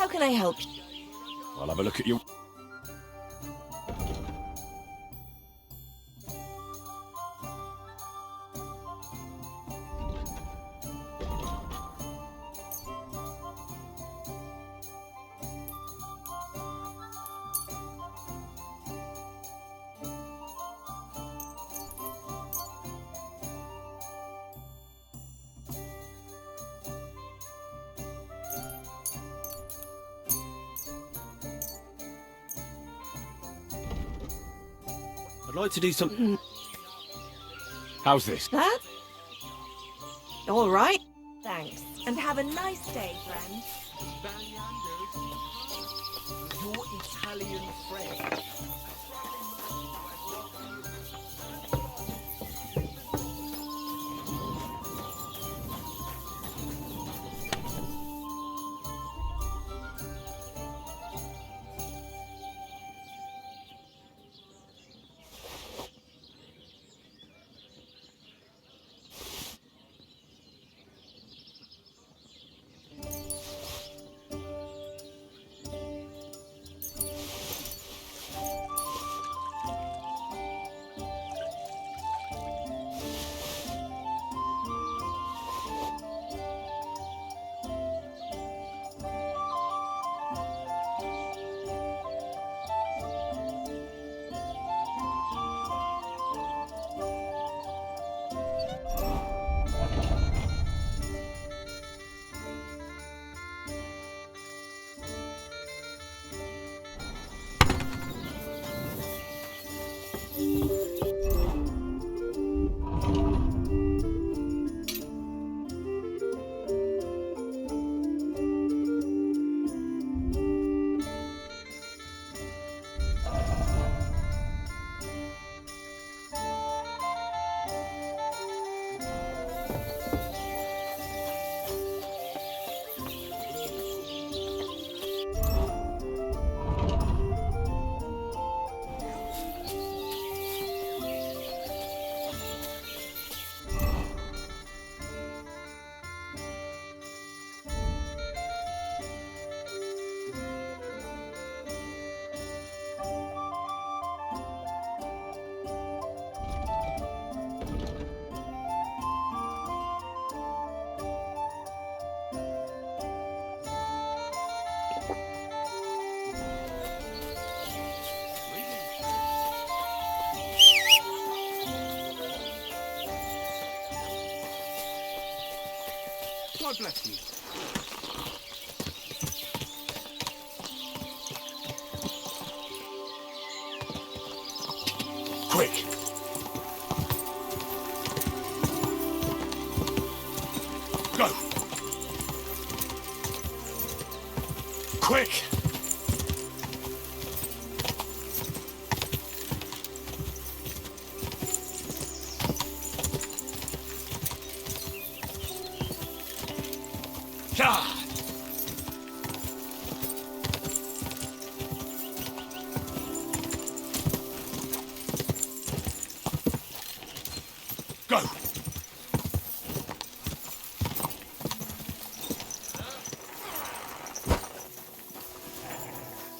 How can I help you? I'll have a look at you. I'd like to do something. How's this? That? All right. Thanks. And have a nice day, friend. Your Italian friend. God bless you. Quick! Go! Quick! Ah! Go!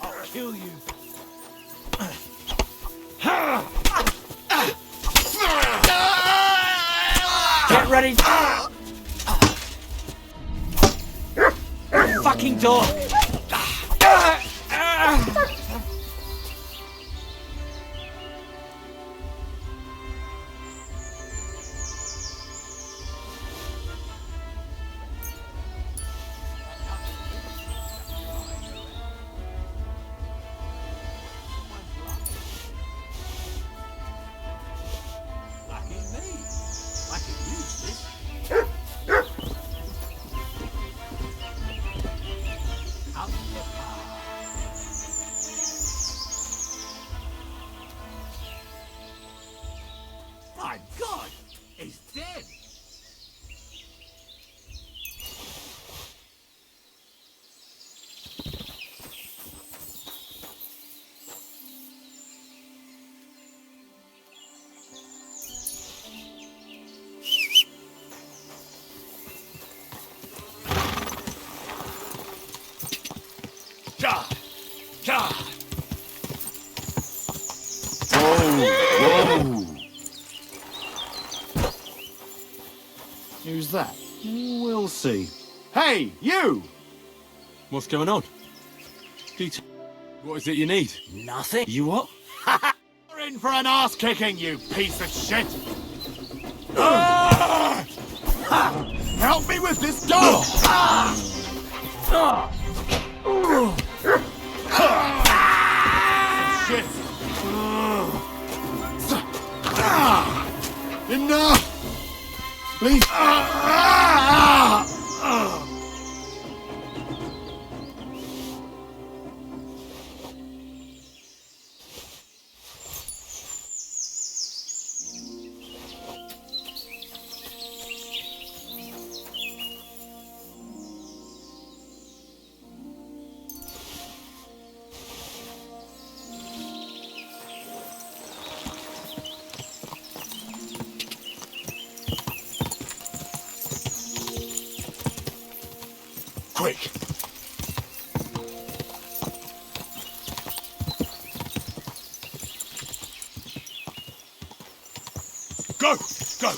I'll kill you. Get ready. Fucking dog. Lucky me. I can use this. Whoa! Who's that? We'll see. Hey, you! What's going on? What is it you need? Nothing. You what? You're in for an ass kicking, you piece of shit! Help me with this dog! Shit! Enough! Please! Quick! Go! Go!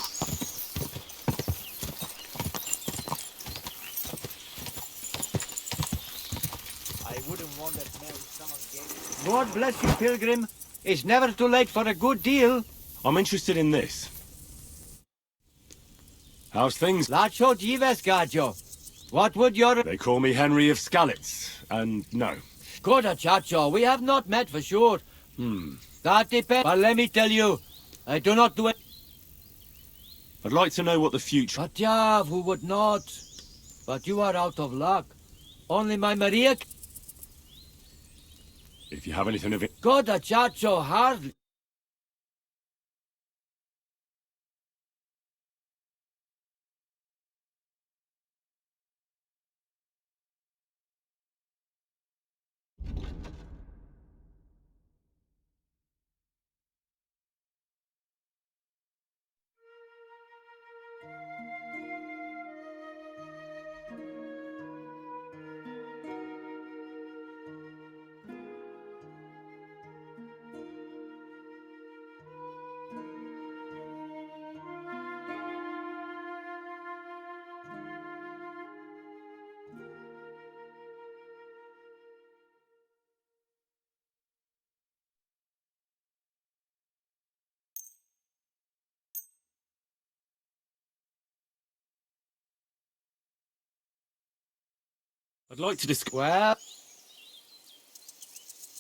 I wouldn't want that man someone gave. God bless you, pilgrim. It's never too late for a good deal. I'm interested in this. How's things? Lacho Jives, Gajo. What would your... They call me Henry of Skalitz, and no. Skoda, Chacho, we have not met for sure. That depends. But let me tell you, I do not do it. I'd like to know what the future... But yeah, who would not? But you are out of luck. Only my Maria... If you have anything of it... Skoda, Chacho, hardly... I'd like to discuss... Well,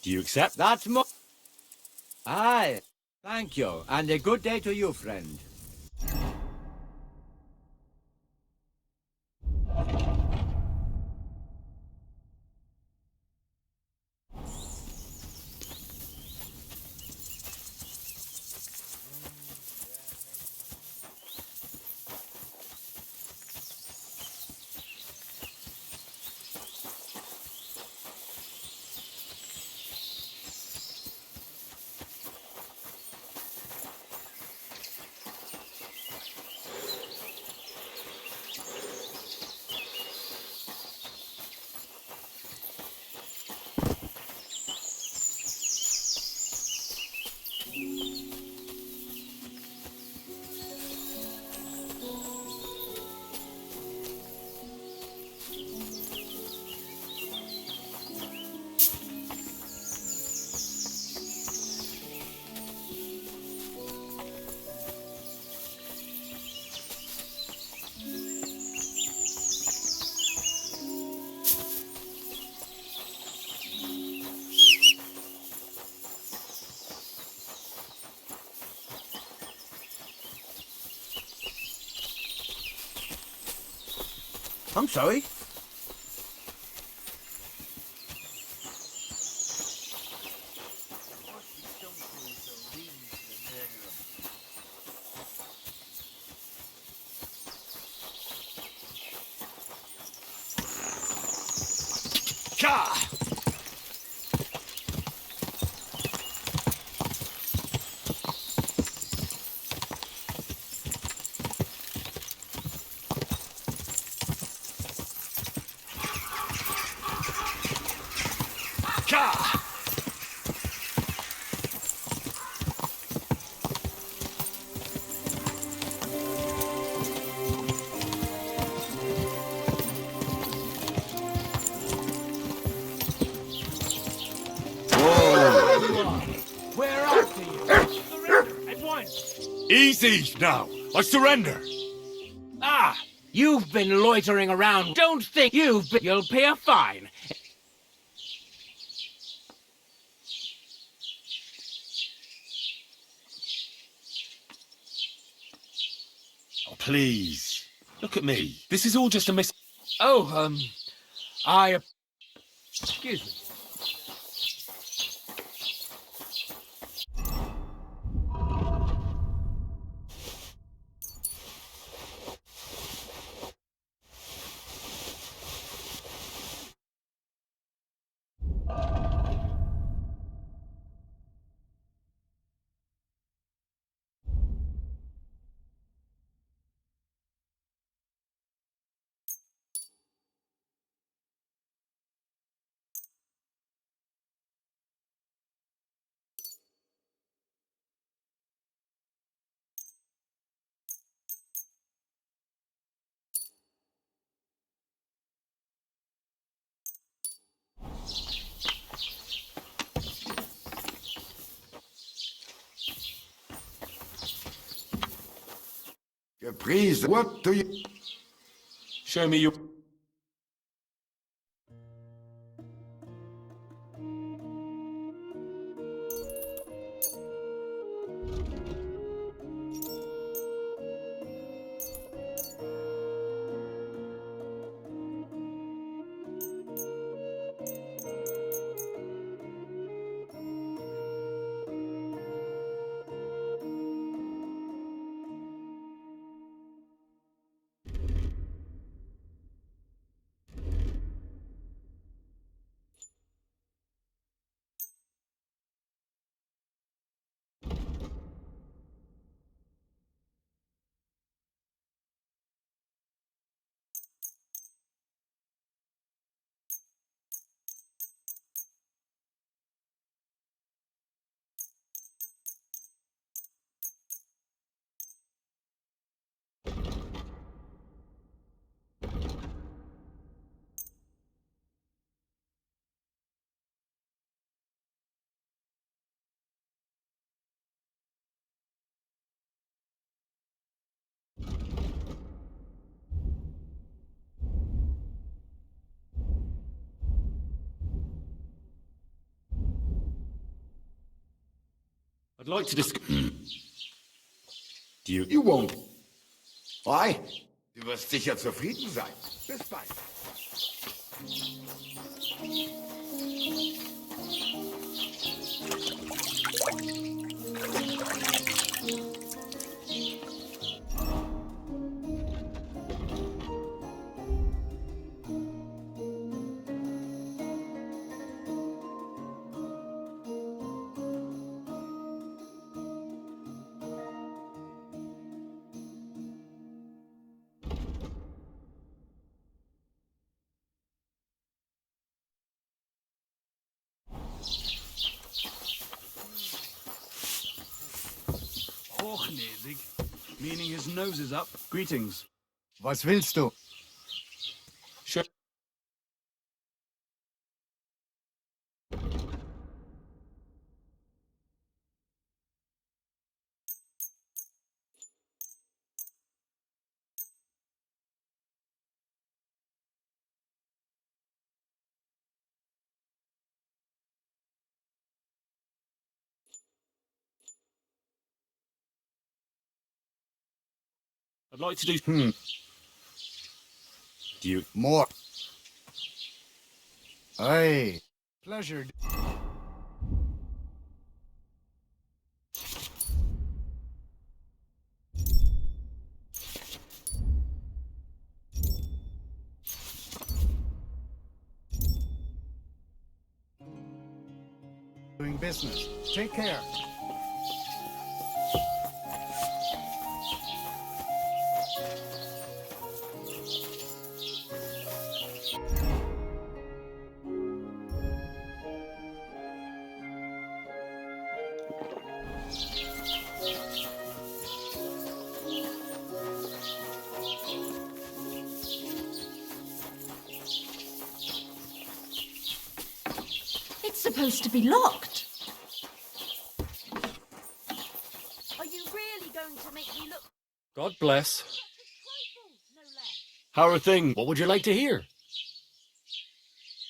Do you accept? that's more... Aye. Thank you, and a good day to you, friend. I'm sorry. Ka! We're after you. Surrender at once. Easy now. I surrender. Ah, you've been loitering around. Don't think you'll pay a fine. Oh, please. Look at me. This is all just a mis... Oh, excuse me. Gepriesen. What do you... Show me your... I'd like to discuss... Do you... You won't. Why? Du wirst sicher zufrieden sein. Bis bald. Hochnäsig, meaning his nose is up. Greetings. Was willst du? Show... I'd like to do... Do you... More. Aye. Pleasure. Doing business. Take care. It's supposed to be locked. Are you really going to make me look God bless. no less? How are things? What would you like to hear?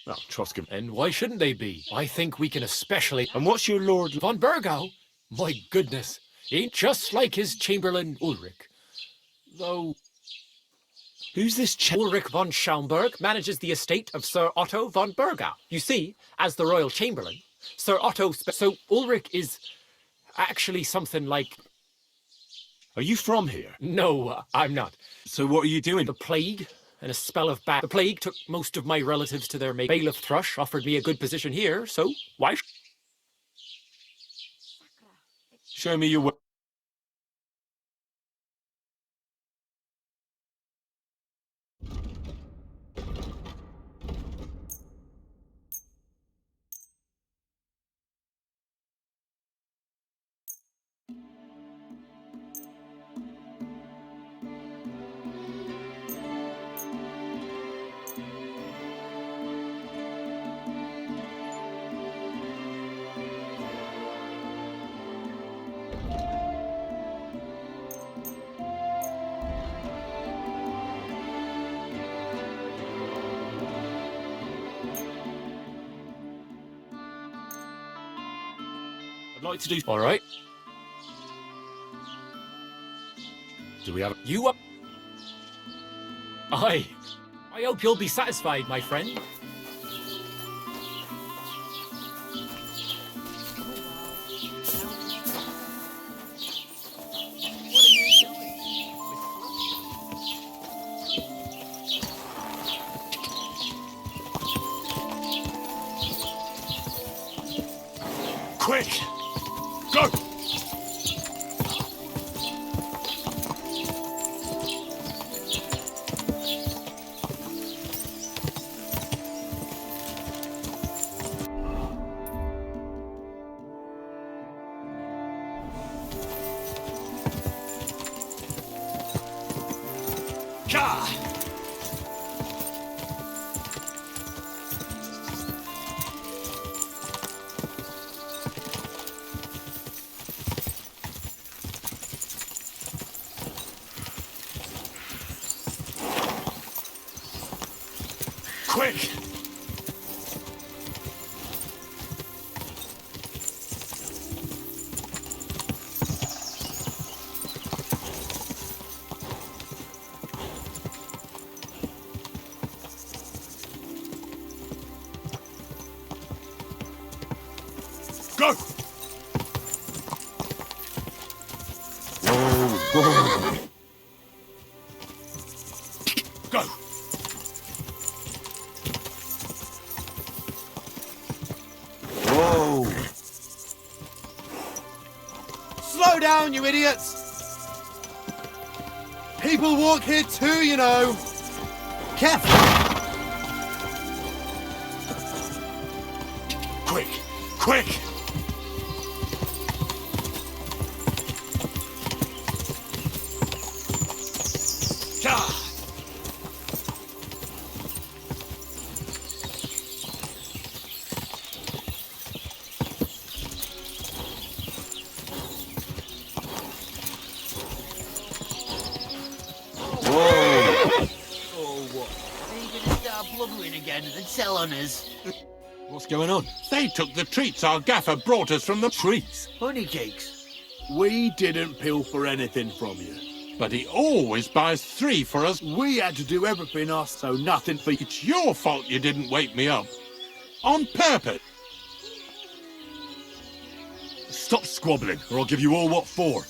Oh, Troskin. And why shouldn't they be? I think we can especially... And what's your Lord... Von Burgau? My goodness. Ain't just like his Chamberlain Ulrich. Though... Who's this Ulrich von Schaumburg manages the estate of Sir Otto von Burgau. You see, as the royal chamberlain, Sir Otto... So Ulrich is actually something like... Are you from here? No, I'm not. So what are you doing? The plague and a spell of bad... The plague took most of my relatives to their mate. Bailiff Thrush offered me a good position here, so why... Show me your... I'd like to do... All right. Do we have... You up? Aye. I hope you'll be satisfied, my friend. What are you doing? Quick! Go! Ka! Quick! Go! Whoa. Go! Whoa. Slow down, you idiots! People walk here too, you know. Careful! Quick! Quick! Ka! Are you gonna start blubbering again and tell on us? What's going on? They took the treats our gaffer brought us from the trees. Honey cakes. We didn't pilfer anything from you. But he always buys 3 for us. We had to do everything us, so nothing for you. It's your fault you didn't wake me up. On purpose. Stop squabbling, or I'll give you all what for.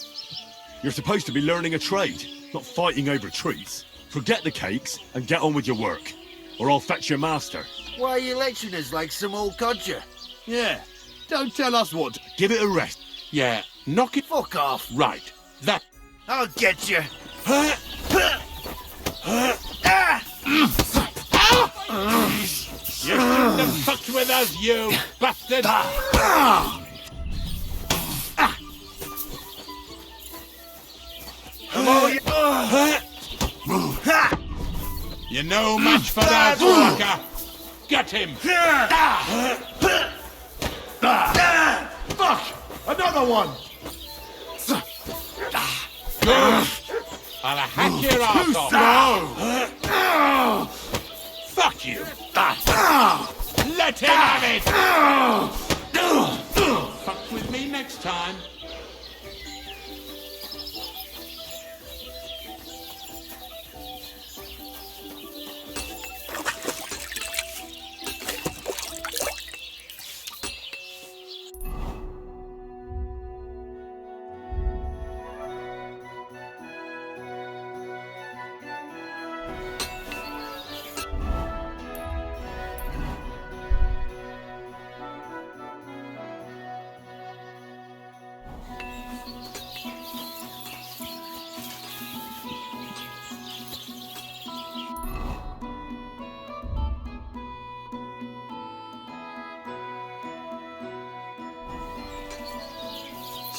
You're supposed to be learning a trade, not fighting over treats. Forget the cakes and get on with your work, or I'll fetch your master. Why are you lecturing us like some old codger? Yeah. Don't tell us what to... Give it a rest. Yeah, knock it... Fuck off. Right. That... I'll get you. You shouldn't have fucked with us, you bastard! You're no match for that, Walker. Get him. Fuck! Another one! Good. I'll hack your ass off. Fuck you. Let him have it. Fuck with me next time.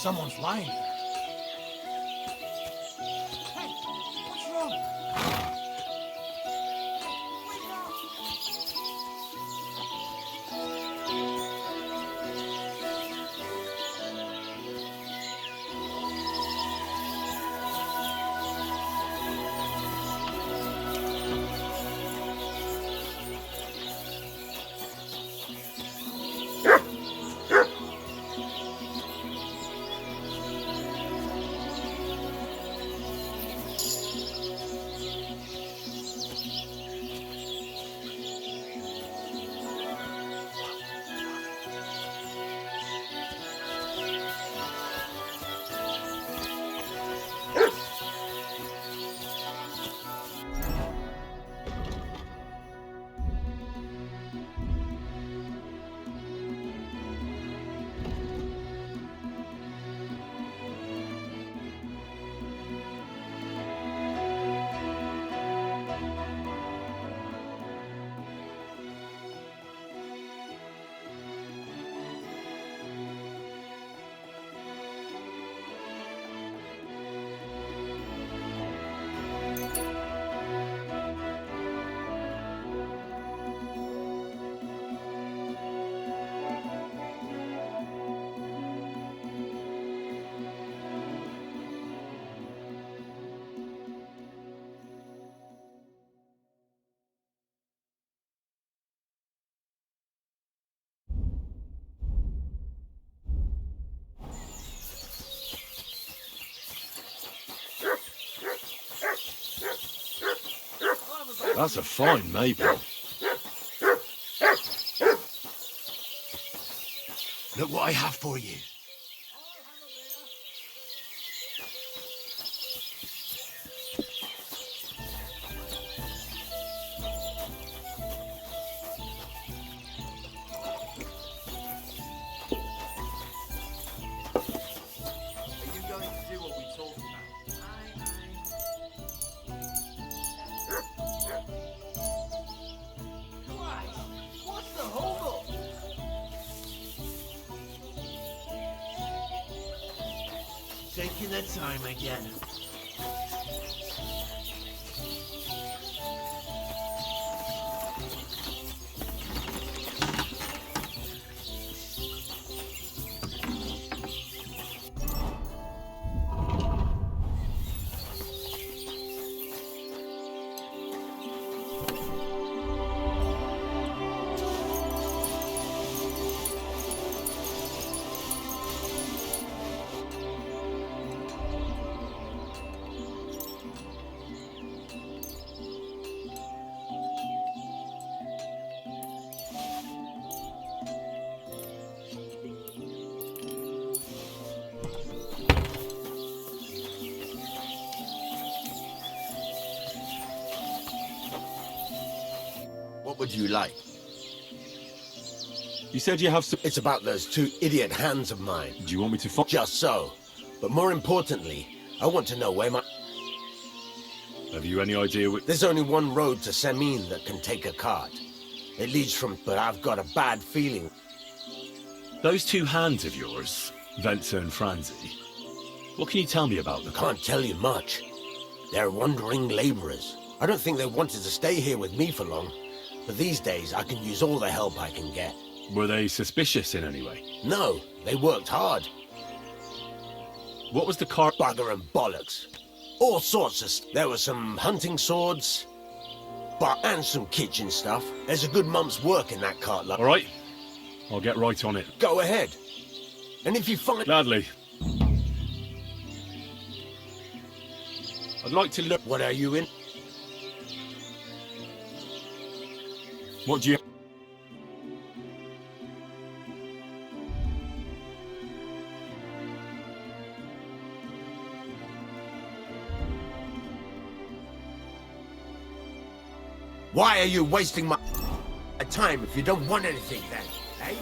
Someone's lying here. Hey, what's wrong? That's a fine maple. Look what I have for you. Are you going to do what we talked about? What's the hold-up? Taking their time again. What would you like? You said you have some... It's about those two idiot hands of mine. Do you want me to find... Just so. But more importantly, I want to know where my... Have you any idea what... There's only one road to Semin that can take a cart. It leads from... But I've got a bad feeling. Those two hands of yours, Venter and Franzi, what can you tell me about them? Can't tell you much. They're wandering laborers. I don't think they wanted to stay here with me for long, but these days I can use all the help I can get. Were they suspicious in any way? No, they worked hard. What was the car? Bugger and bollocks. All sorts of there were some hunting swords, and some kitchen stuff. There's a good month's work in that cart. All right. I'll get right on it. Go ahead. And if you find... Gladly. I'd like to look... What are you in? What do you... Why are you wasting my time if you don't want anything then, eh?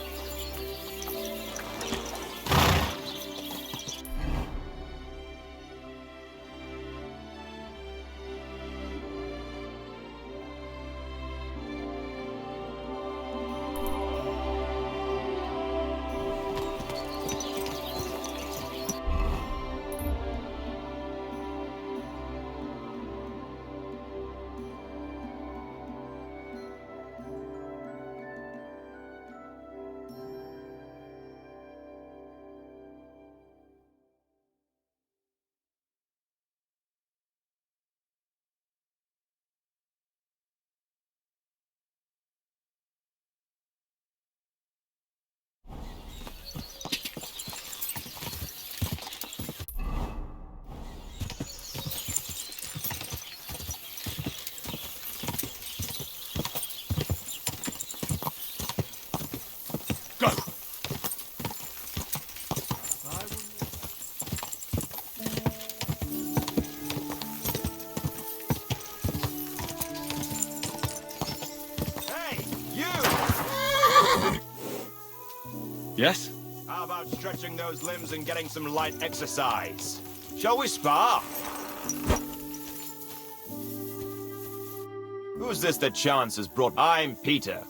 Yes? How about stretching those limbs and getting some light exercise? Shall we spar? Who's this that chance has brought? I'm Peter,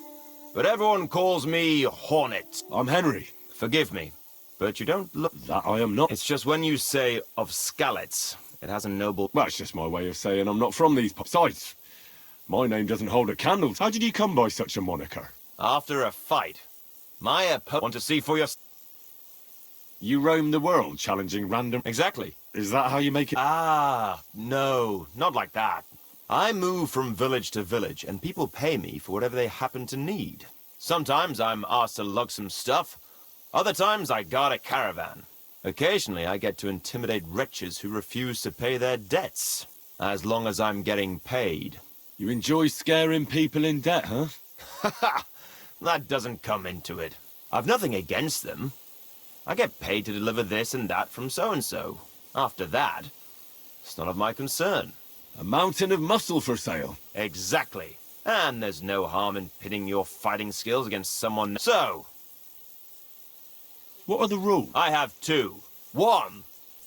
but everyone calls me Hornet. I'm Henry. Forgive me, but you don't look... That I am not. It's just when you say of Skalitz, it has a noble... Well, it's just my way of saying I'm not from these sides. My name doesn't hold a candle. How did you come by such a moniker? After a fight, my opponent want to see for your... You roam the world challenging random... Exactly. Is that how you make it? Ah, no, not like that. I move from village to village, and people pay me for whatever they happen to need. Sometimes I'm asked to lug some stuff. Other times I guard a caravan. Occasionally I get to intimidate wretches who refuse to pay their debts. As long as I'm getting paid. You enjoy scaring people in debt, huh? Haha, that doesn't come into it. I've nothing against them. I get paid to deliver this and that from so-and-so. After that, it's none of my concern. A mountain of muscle for sale. Exactly. And there's no harm in pitting your fighting skills against someone. So, what are the rules? I have two. 1,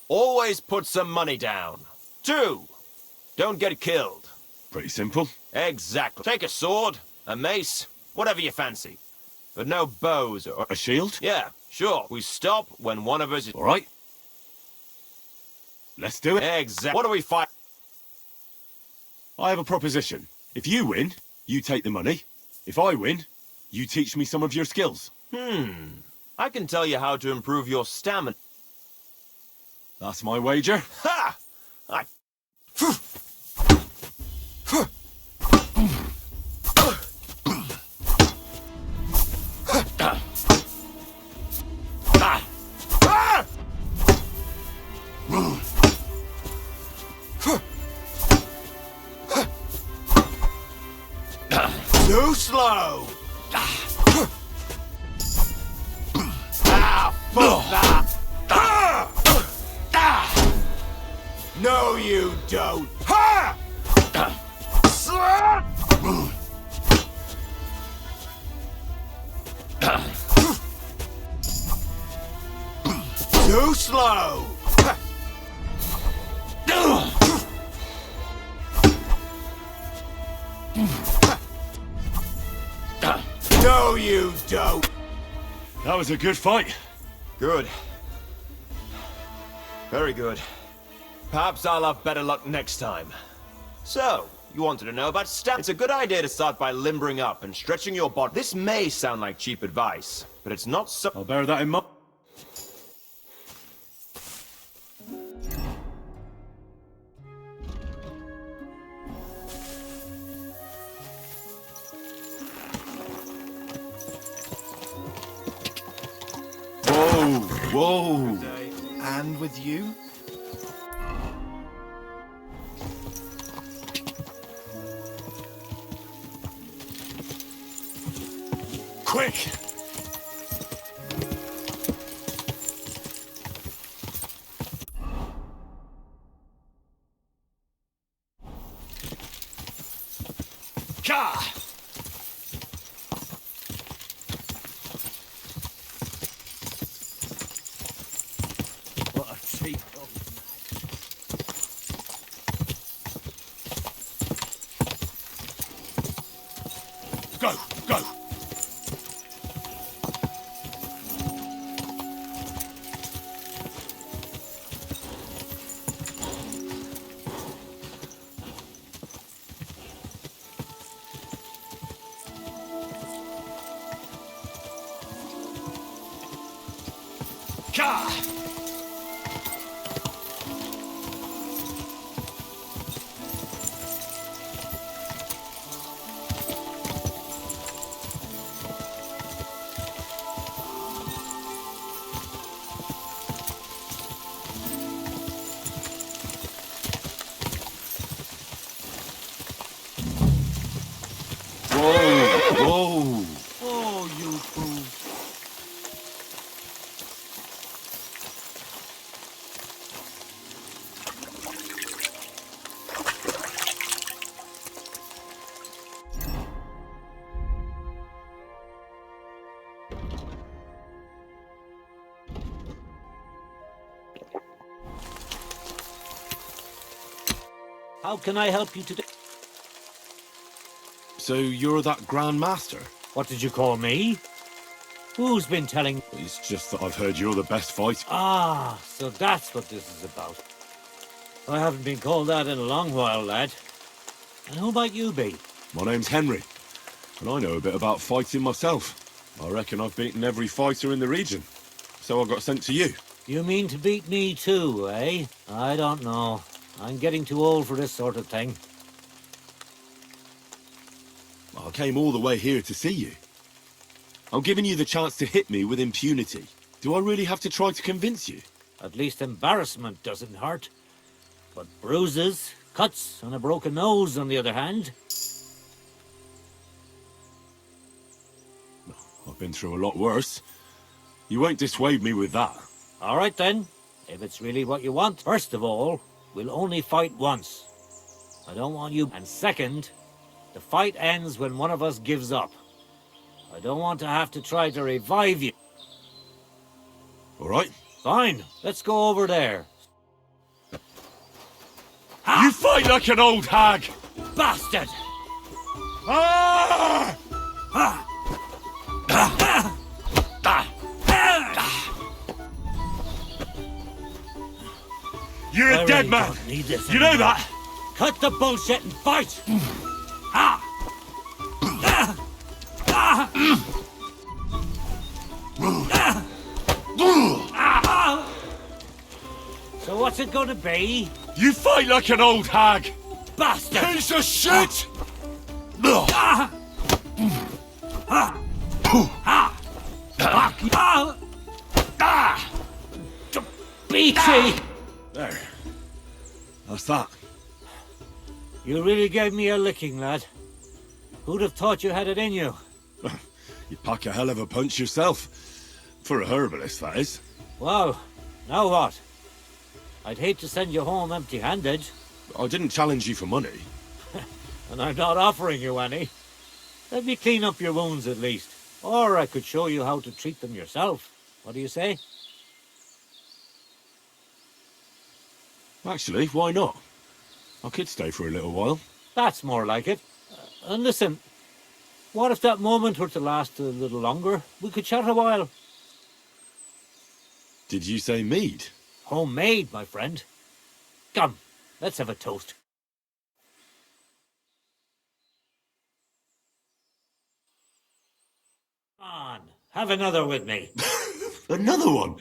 always put some money down. 2, don't get killed. Pretty simple. Exactly. Take a sword, a mace, whatever you fancy. But no bows or... A shield? Yeah, sure. We stop when one of us is... All right. Let's do it. Exactly. What do we fight? I have a proposition. If you win, you take the money. If I win, you teach me some of your skills. I can tell you how to improve your stamina. That's my wager. Ha! I... Too slow! Fuck that! No, you don't! Too slow! No, you don't! That was a good fight. Good. Very good. Perhaps I'll have better luck next time. So, you wanted to know about stamina? It's a good idea to start by limbering up and stretching your body. This may sound like cheap advice, but it's not so... I'll bear that in mind. Whoa! And with you? Quick! Ka! What a treat. Go! Go! Ka! Whoa! Oh, you fool. How can I help you today? So you're that Grand Master? What did you call me? Who's been telling? It's just that I've heard you're the best fighter. Ah, so that's what this is about. I haven't been called that in a long while, lad. And who might you be? My name's Henry, and I know a bit about fighting myself. I reckon I've beaten every fighter in the region, so I got sent to you. You mean to beat me too, eh? I don't know. I'm getting too old for this sort of thing. I came all the way here to see you. I'm giving you the chance to hit me with impunity. Do I really have to try to convince you? At least embarrassment doesn't hurt. But bruises, cuts, and a broken nose, on the other hand. I've been through a lot worse. You won't dissuade me with that. All right then, if it's really what you want. First of all, we'll only fight once. I don't want you... And second, the fight ends when one of us gives up. I don't want to have to try to revive you. All right? Fine, let's go over there. You fight like an old hag! Bastard! Ah! You're a dead man! You know that? Cut the bullshit and fight! So what's it gonna be? You fight like an old hag! Bastard! Piece of shit! Beachy! There. That's that. You really gave me a licking, lad. Who'd have thought you had it in you? You pack a hell of a punch yourself. For a herbalist, that is. Well, now what? I'd hate to send you home empty-handed. I didn't challenge you for money. And I'm not offering you any. Let me clean up your wounds at least. Or I could show you how to treat them yourself. What do you say? Actually, why not? I could stay for a little while. That's more like it. And listen, what if that moment were to last a little longer? We could chat a while. Did you say mead? Homemade, my friend. Come, let's have a toast. Come on, have another with me. Another one?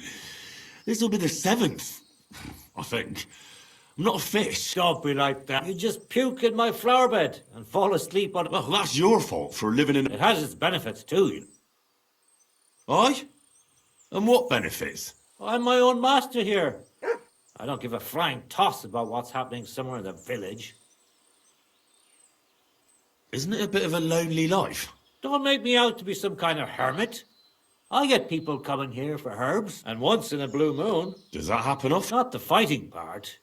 This'll be the 7th, I think. I'm not a fish. Don't be like that. You just puke in my flower bed and fall asleep on it. Well, that's your fault for living in... It has its benefits too. Aye? And what benefits? I'm my own master here. I don't give a flying toss about what's happening somewhere in the village. Isn't it a bit of a lonely life? Don't make me out to be some kind of hermit. I get people coming here for herbs, and once in a blue moon. Does that happen often? Not the fighting part,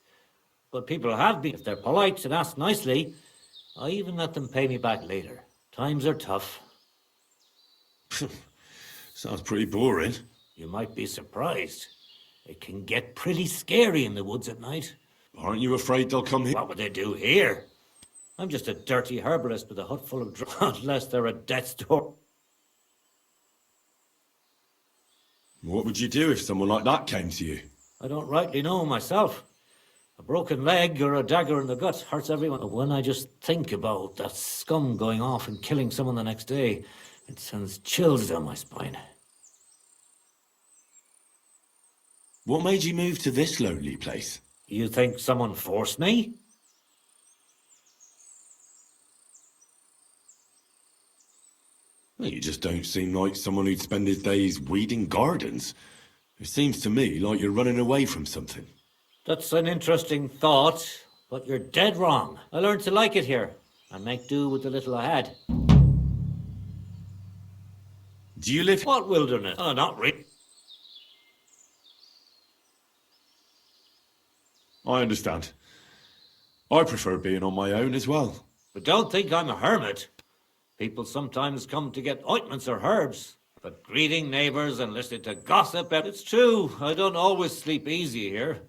but people have been. If they're polite and ask nicely, I even let them pay me back later. Times are tough. Sounds pretty boring. You might be surprised. It can get pretty scary in the woods at night. Aren't you afraid they'll come here? What would they do here? I'm just a dirty herbalist with a hut full of drugs, unless they're at death's door. What would you do if someone like that came to you? I don't rightly know myself. A broken leg or a dagger in the gut hurts everyone. But when I just think about that scum going off and killing someone the next day, it sends chills down my spine. What made you move to this lonely place? You think someone forced me? Well, you just don't seem like someone who'd spend his days weeding gardens. It seems to me like you're running away from something. That's an interesting thought, but you're dead wrong. I learned to like it here and make do with the little I had. Do you live... What wilderness? Oh, not really. I understand. I prefer being on my own as well. But don't think I'm a hermit. People sometimes come to get ointments or herbs. But greeting neighbours and listening to gossip, it's true, I don't always sleep easy here.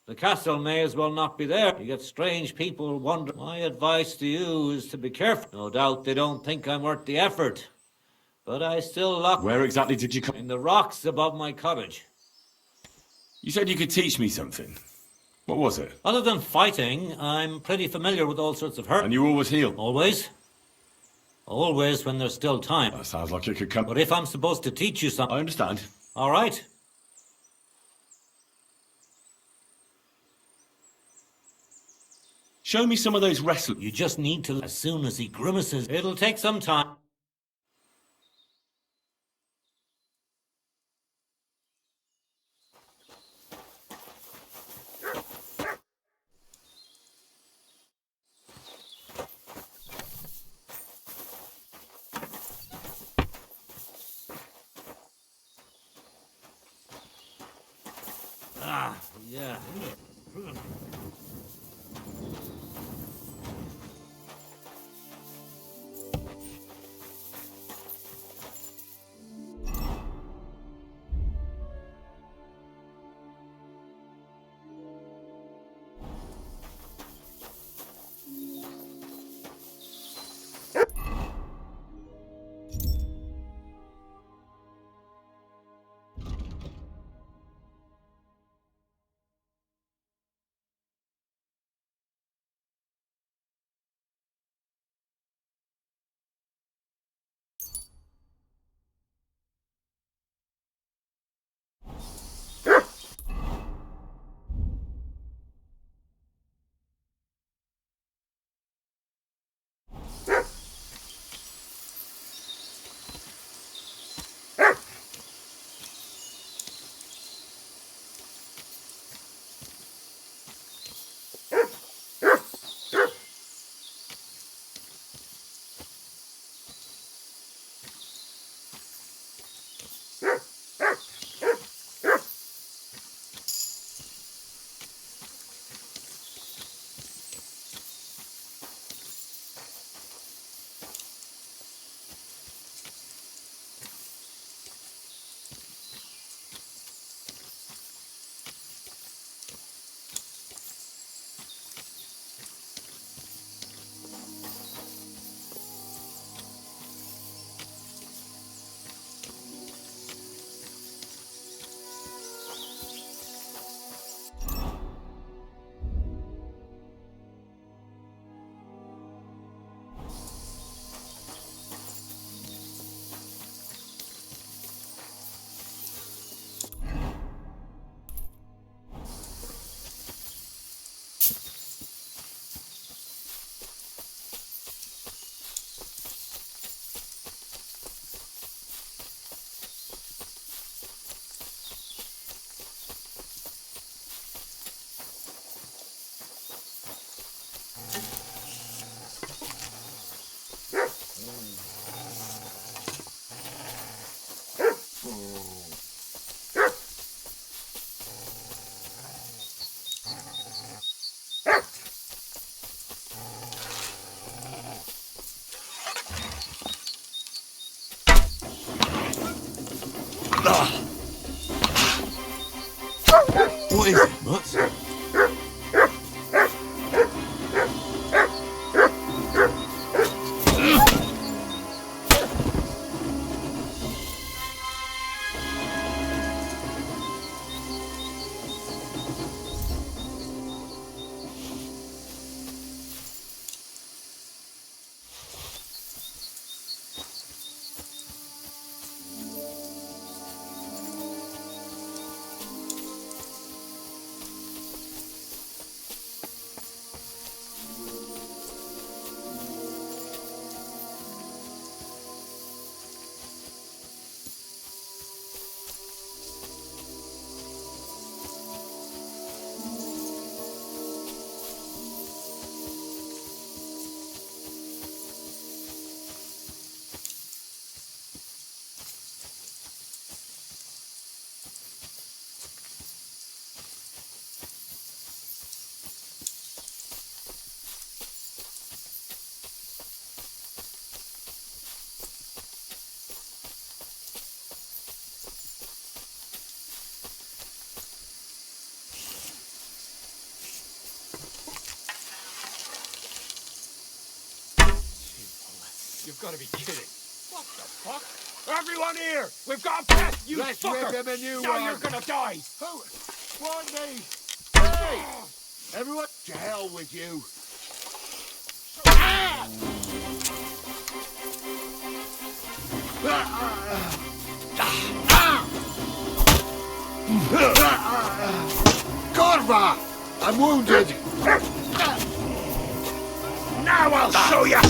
The castle may as well not be there. You get strange people wondering. My advice to you is to be careful. No doubt they don't think I'm worth the effort. But I still lock... Where exactly did you come... In the rocks above my cottage. You said you could teach me something. What was it? Other than fighting, I'm pretty familiar with all sorts of herbs. And you always heal? Always. Always when there's still time. That sounds like it could come... But if I'm supposed to teach you something... I understand. All right. Show me some of those wrestlers. You just need to... As soon as he grimaces, it'll take some time. Ah, yeah. What is it, Mutt? You've got to be kidding. What the fuck? Everyone here! We've got a pet, you Let's fucker! rip him a new now one. you're gonna die! Who? Why me? Hey! Everyone, to hell with you. Corva! I'm wounded! Now I'll show you!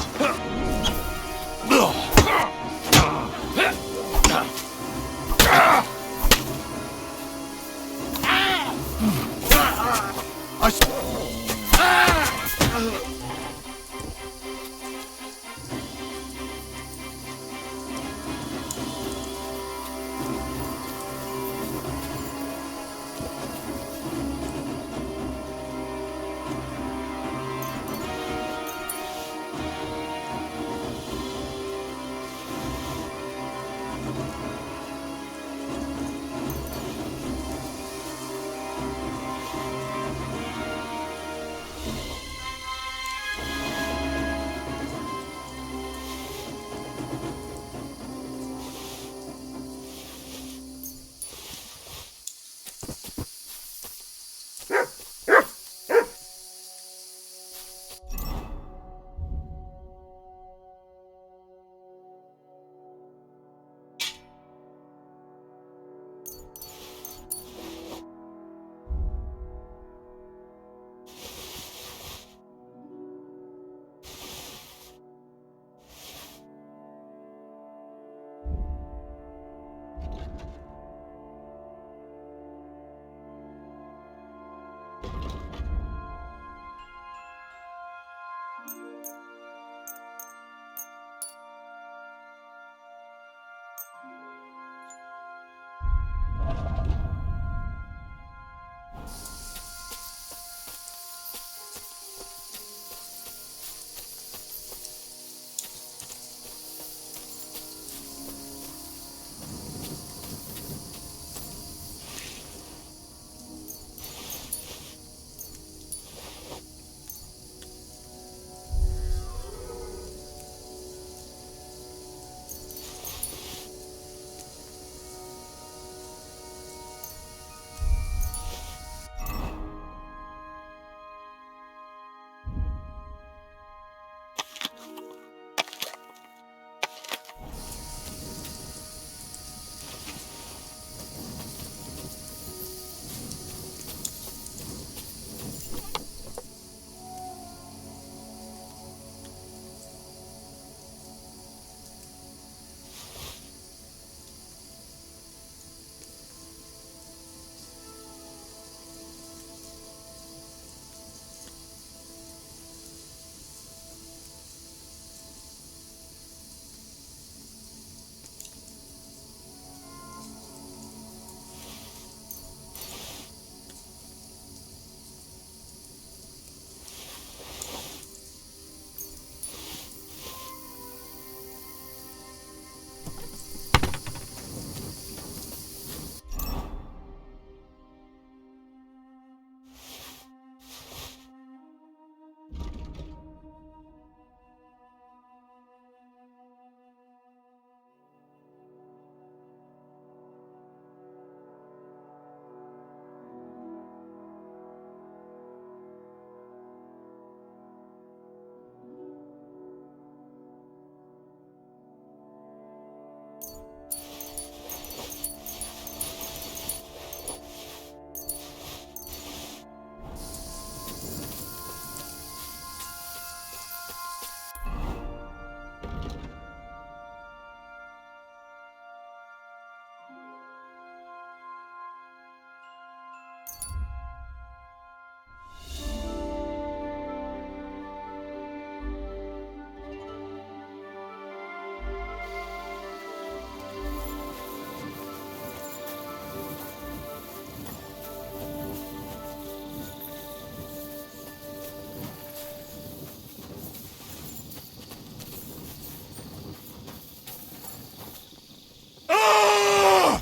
Ah!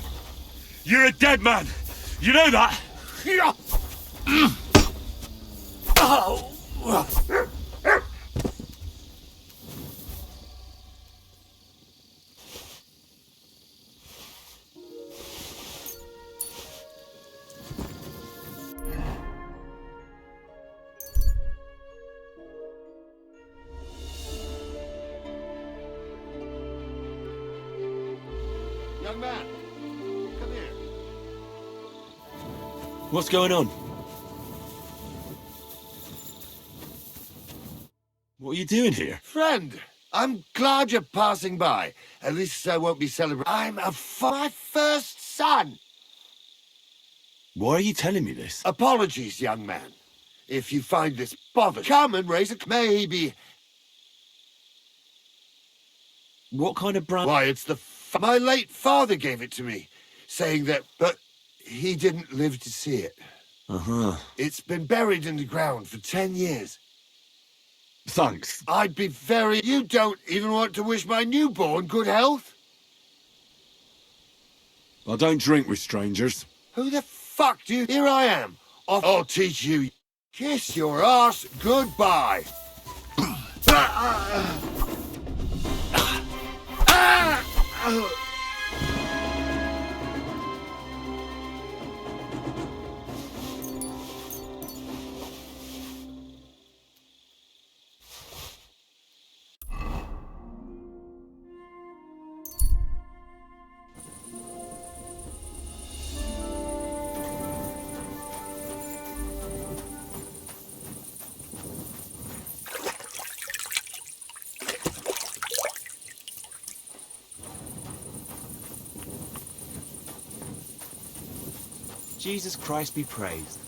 You're a dead man. You know that? Young man, come here. What's going on? What are you doing here? Friend, I'm glad you're passing by. At least I won't be celebrating. My first son. Why are you telling me this? Apologies, young man. If you find this bothersome, come and raise a maybe. What kind of brand? Why, it's my late father gave it to me, saying that, but he didn't live to see it. Uh-huh. It's been buried in the ground for 10 years. Thanks. I'd be very... You don't even want to wish my newborn good health? I don't drink with strangers. Who the fuck do you... Here I am. I'll teach you. Kiss your ass goodbye. Jesus Christ be praised.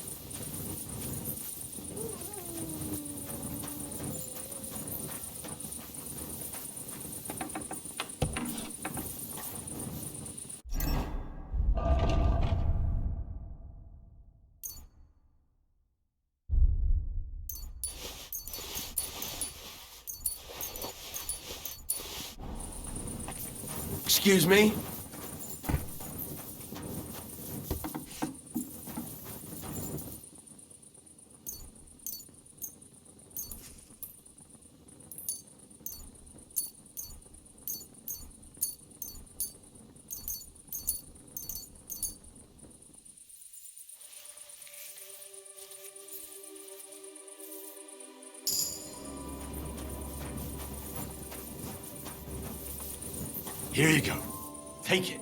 Excuse me? Here you go. Take it.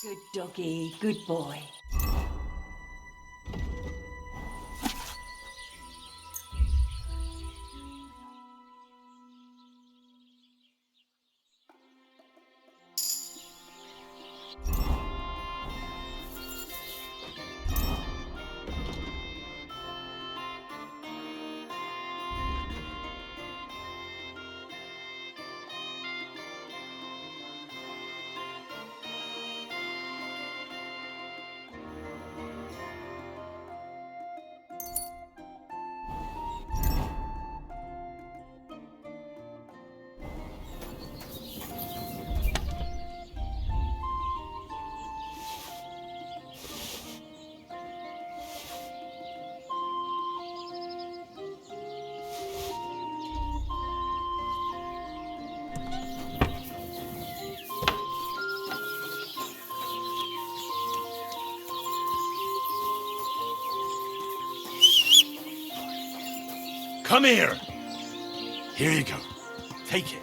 Good doggy, good boy. Come here! Here you go. Take it.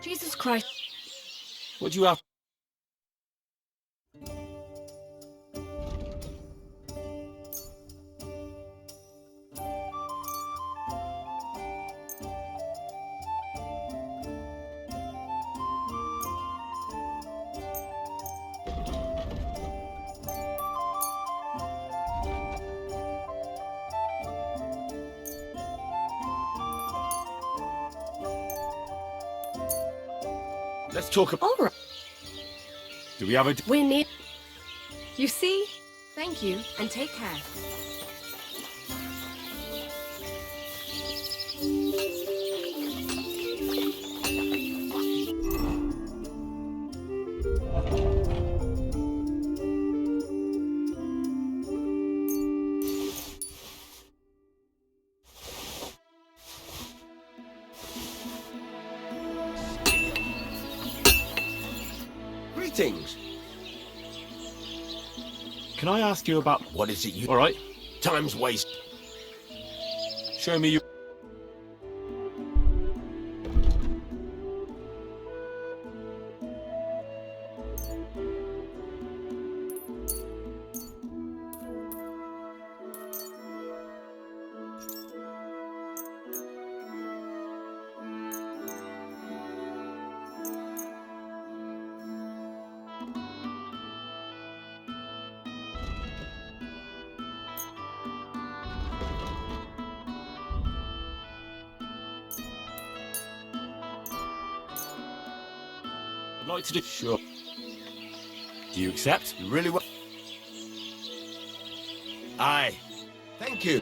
Jesus Christ. What do you have? Let's talk about... All right. Do we have a... We need... You see? Thank you, and take care. Greetings. Can I ask you about... What is it you... All right. Time's waste. Show me your... I'd like to do... Sure. Do you accept? You really well. Aye. Thank you.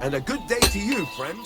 And a good day to you, friend.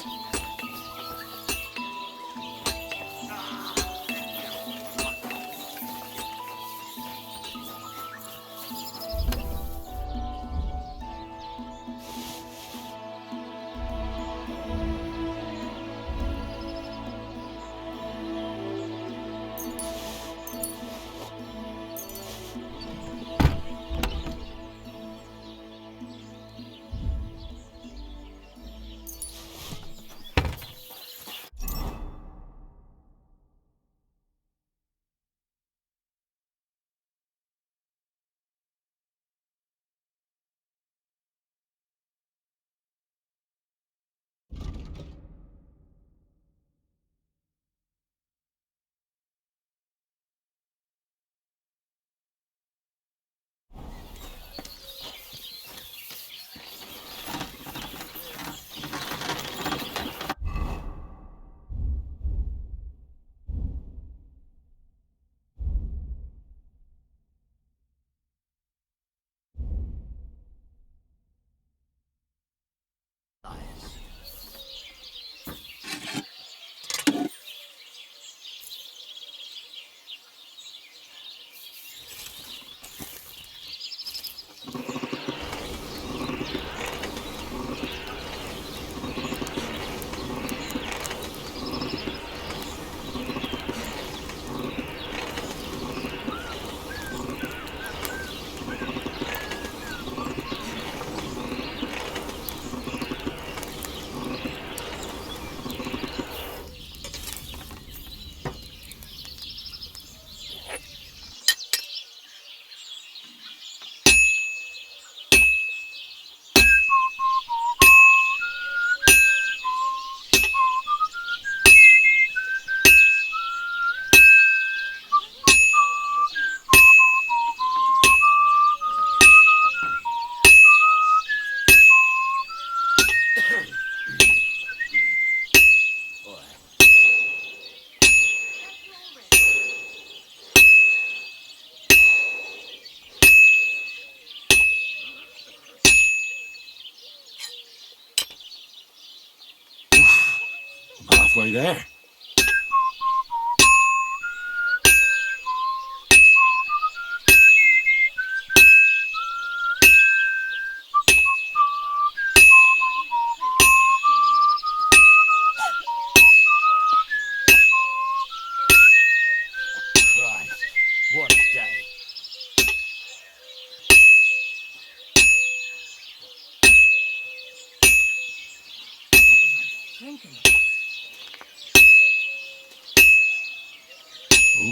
Halfway there.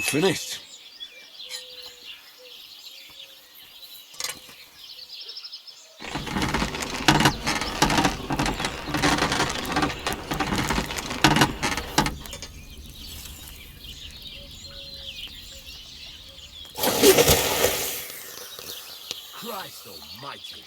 finished. Christ almighty.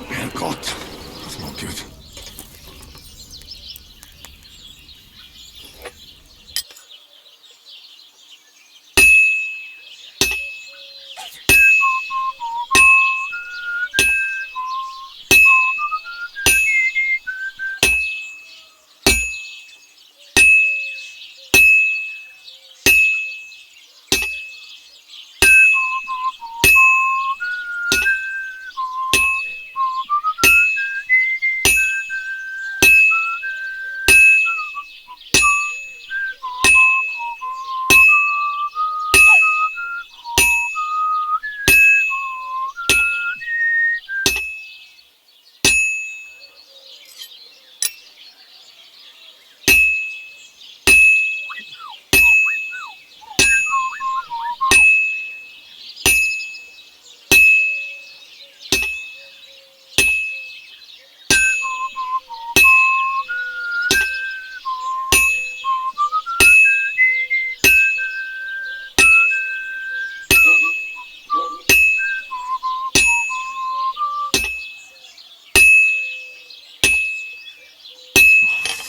Herrgott, that's not good.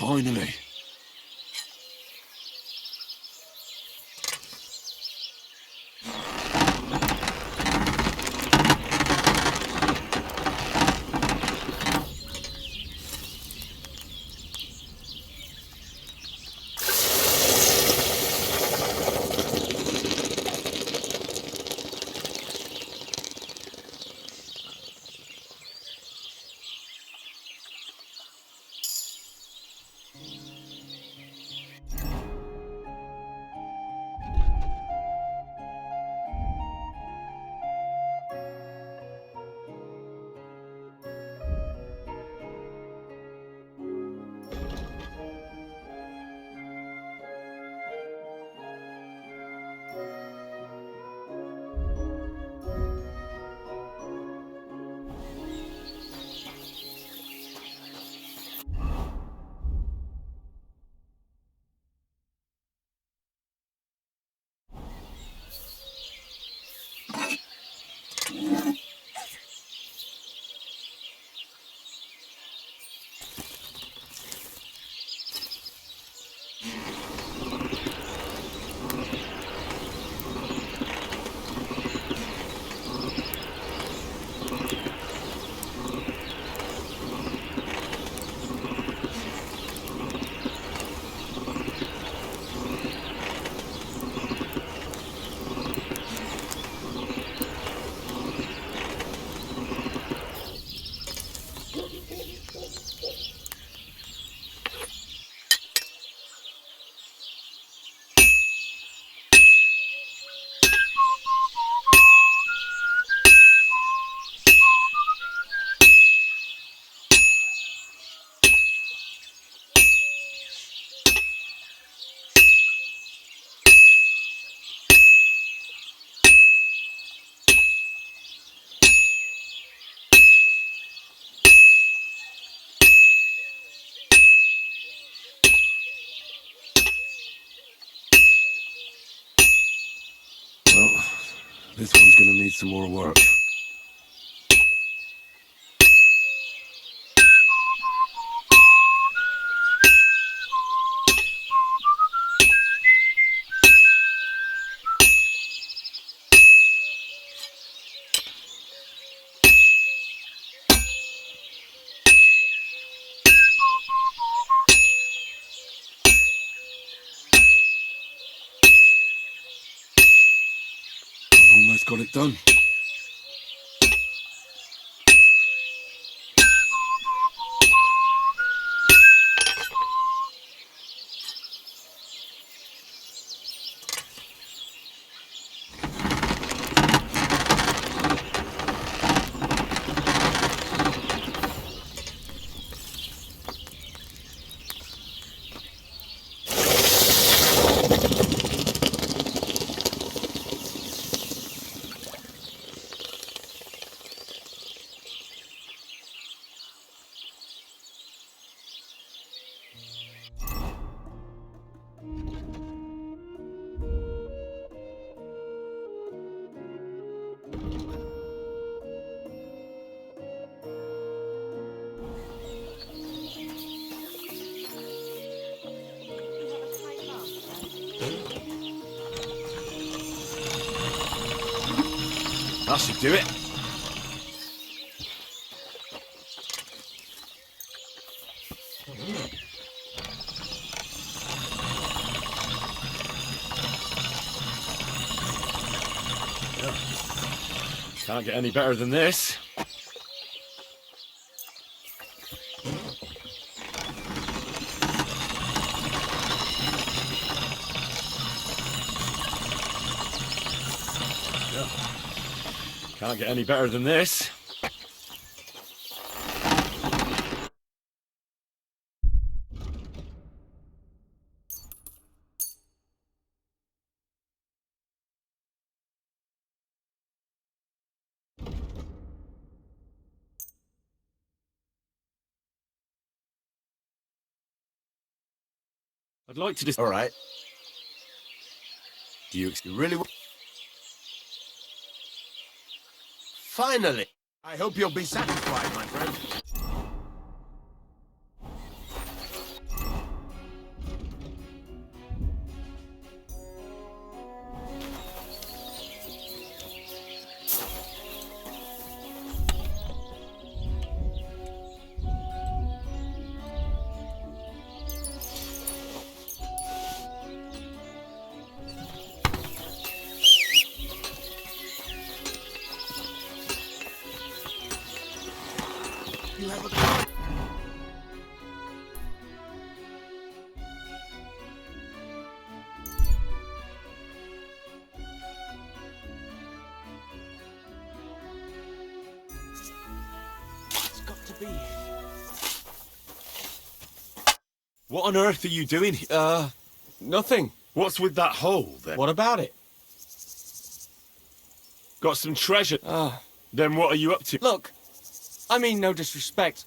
Finally. Well, this one's gonna need some more work. got it done. That should do it. Can't get any better than this. Can't get any better than this. I'd like to just... All right. Do you really... Finally! I hope you'll be satisfied, my friend. You have a... It's got to be. What on earth are you doing? Nothing. What's with that hole, then? What about it? Got some treasure? Ah. Then what are you up to? Look, I mean no disrespect,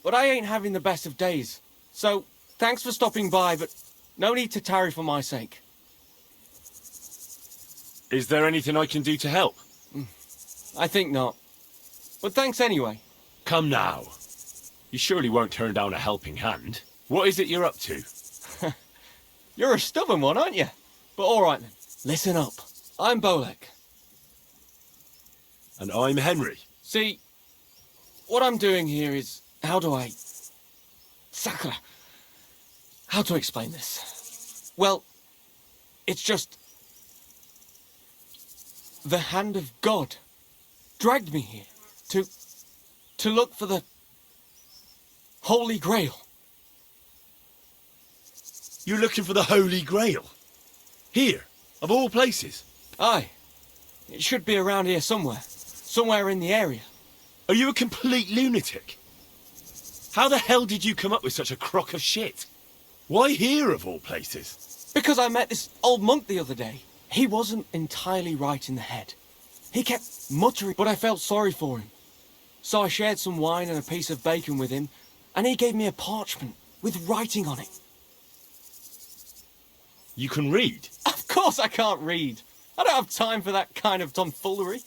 but I ain't having the best of days. So, thanks for stopping by, but no need to tarry for my sake. Is there anything I can do to help? I think not. But thanks anyway. Come now. You surely won't turn down a helping hand. What is it you're up to? You're a stubborn one, aren't you? But all right then, listen up. I'm Bolek. And I'm Henry. See, what I'm doing here is, Sakura. How to explain this? Well, it's just... the hand of God dragged me here to look for the Holy Grail. You're looking for the Holy Grail? Here, of all places? Aye. It should be around here somewhere. Somewhere in the area. Are you a complete lunatic? How the hell did you come up with such a crock of shit? Why here, of all places? Because I met this old monk the other day. He wasn't entirely right in the head. He kept muttering, but I felt sorry for him. So I shared some wine and a piece of bacon with him, and he gave me a parchment with writing on it. You can read? Of course I can't read. I don't have time for that kind of tomfoolery.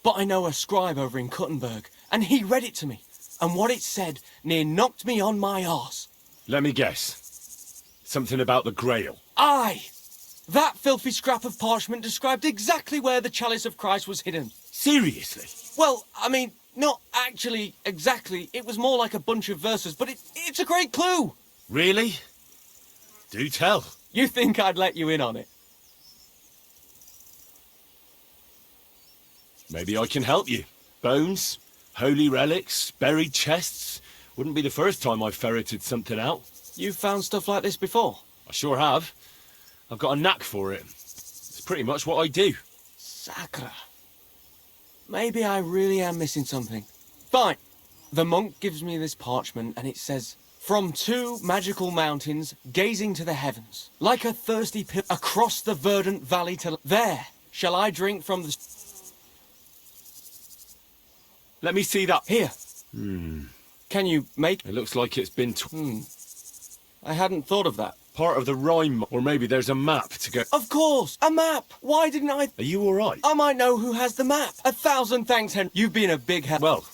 But I know a scribe over in Kuttenberg, and he read it to me. And what it said near knocked me on my arse. Let me guess. Something about the Grail. Aye! That filthy scrap of parchment described exactly where the chalice of Christ was hidden. Seriously? Well, I mean, not actually exactly. It was more like a bunch of verses, but it's a great clue. Really? Do tell. You think I'd let you in on it? Maybe I can help you. Bones, holy relics, buried chests. Wouldn't be the first time I've ferreted something out. You've found stuff like this before? I sure have. I've got a knack for it. It's pretty much what I do. Sacra. Maybe I really am missing something. Fine. The monk gives me this parchment and it says, "From 2 magical mountains, gazing to the heavens, like a thirsty pit across the verdant valley to... There shall I drink from the... Let me see that. Here. Can you make... It looks like it's been... I hadn't thought of that. Part of the rhyme, or maybe there's a map to go... Of course! A map! Why didn't I... Are you alright? I might know who has the map. 1,000 thanks, Henry. You've been a big help. Well...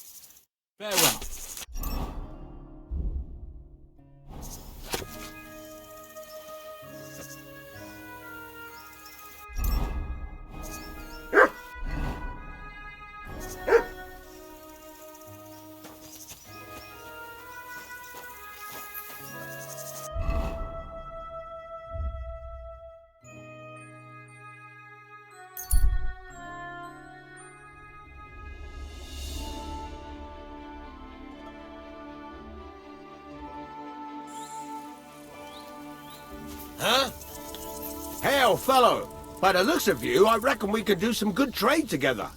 Farewell. Huh? Hail, fellow. By the looks of you, I reckon we could do some good trade together.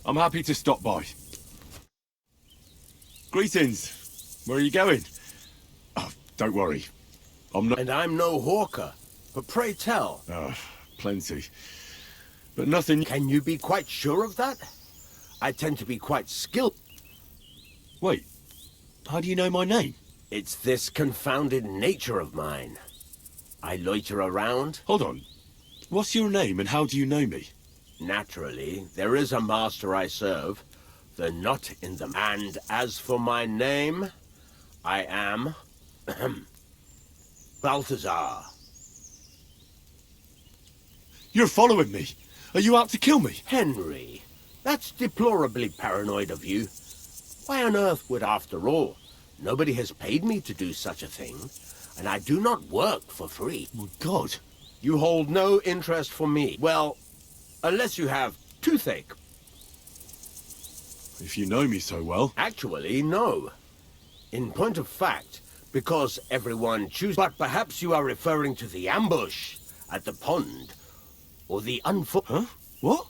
I'm happy to stop by. Greetings. Where are you going? Oh, don't worry. I'm not... And I'm no hawker. But pray tell. Plenty. But nothing... Can you be quite sure of that? I tend to be quite skilled. Wait. How do you know my name? It's this confounded nature of mine. I loiter around. Hold on. What's your name and how do you know me? Naturally, there is a master I serve, though not in the... And as for my name, I am... Balthazar. You're following me. Are you out to kill me? Henry, that's deplorably paranoid of you. Why on earth would, after all, nobody has paid me to do such a thing, and I do not work for free. My God. You hold no interest for me. Well, unless you have toothache. If you know me so well. Actually, no. In point of fact, because everyone chooses... But perhaps you are referring to the ambush at the pond, or the Huh? What?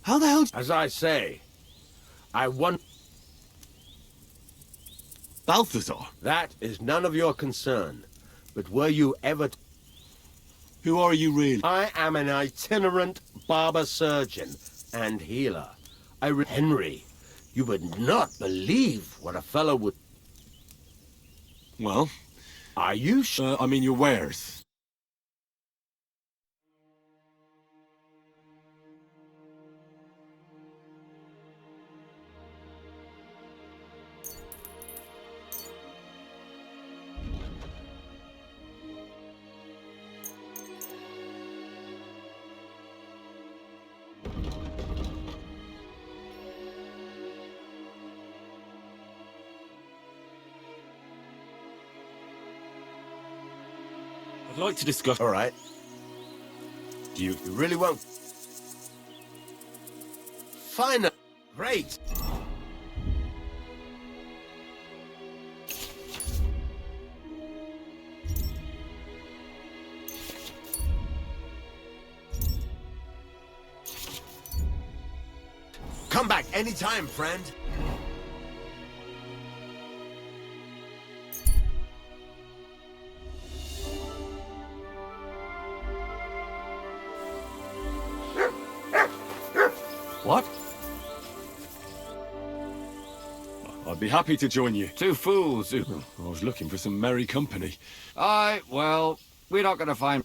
How the hell... As I say, I want... Balthazar? That is none of your concern. But were you ever... Who are you really? I am an itinerant barber surgeon and healer. Henry, you would not believe what a fellow would... Well... Are you sure? I mean your wares. I'd like to discuss... All right. Do you... You really won't... Fine. Great. Come back anytime, friend. What? I'd be happy to join you. Two fools who... I was looking for some merry company. Aye, well, we're not gonna find...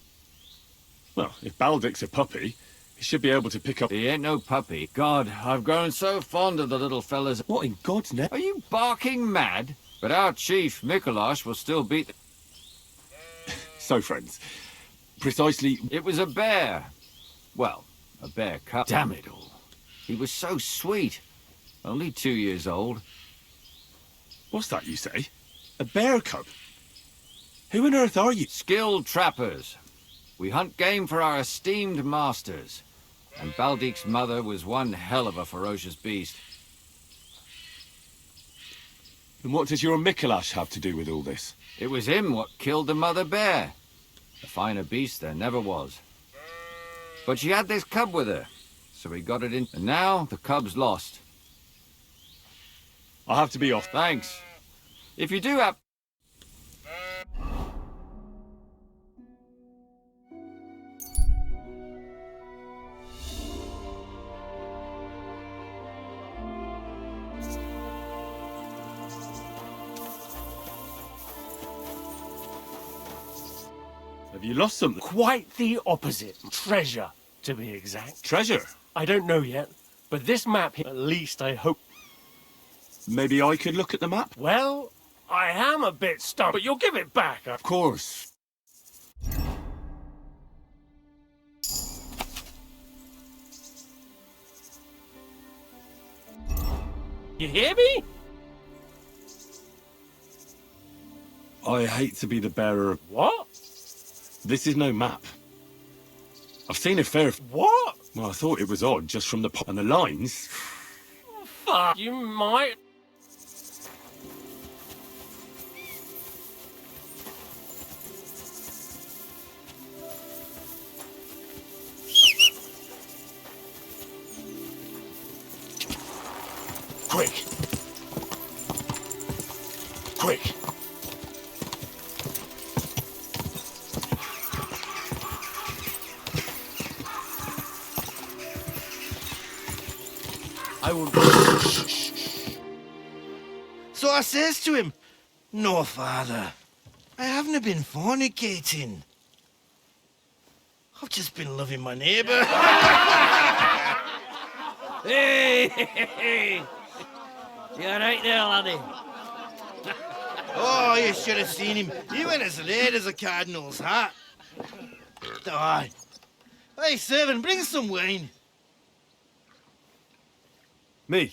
Well, if Baldic's a puppy, he should be able to pick up... He ain't no puppy. God, I've grown so fond of the little fellas. What in God's name? Are you barking mad? But our chief, Mikolash, will still beat the... So, friends, precisely... It was a bear. Well, a bear cub. Damn it all. He was so sweet. Only 2 years old. What's that you say? A bear cub? Who on earth are you? Skilled trappers. We hunt game for our esteemed masters. And Baldic's mother was one hell of a ferocious beast. And what does your Mikolash have to do with all this? It was him what killed the mother bear. A finer beast there never was. But she had this cub with her, so he got it in. And now the cub's lost. I'll have to be off. Thanks. If you do have... Have you lost something? Quite the opposite. Treasure, to be exact. Treasure? I don't know yet, but this map here, at least I hope... Maybe I could look at the map? Well, I am a bit stumped, but you'll give it back. Of course. You hear me? I hate to be the bearer of... What? This is no map. I've seen a fair... What? Well, I thought it was odd just from the... and the lines. Fuck, you might... Quick! Quick! I will... So I says to him, "No, father, I haven't been fornicating. I've just been loving my neighbour." Hey! You alright there, laddie? Oh, you should have seen him. He went as red as a cardinal's hat. Aye. Hey, servant, bring some wine. Me?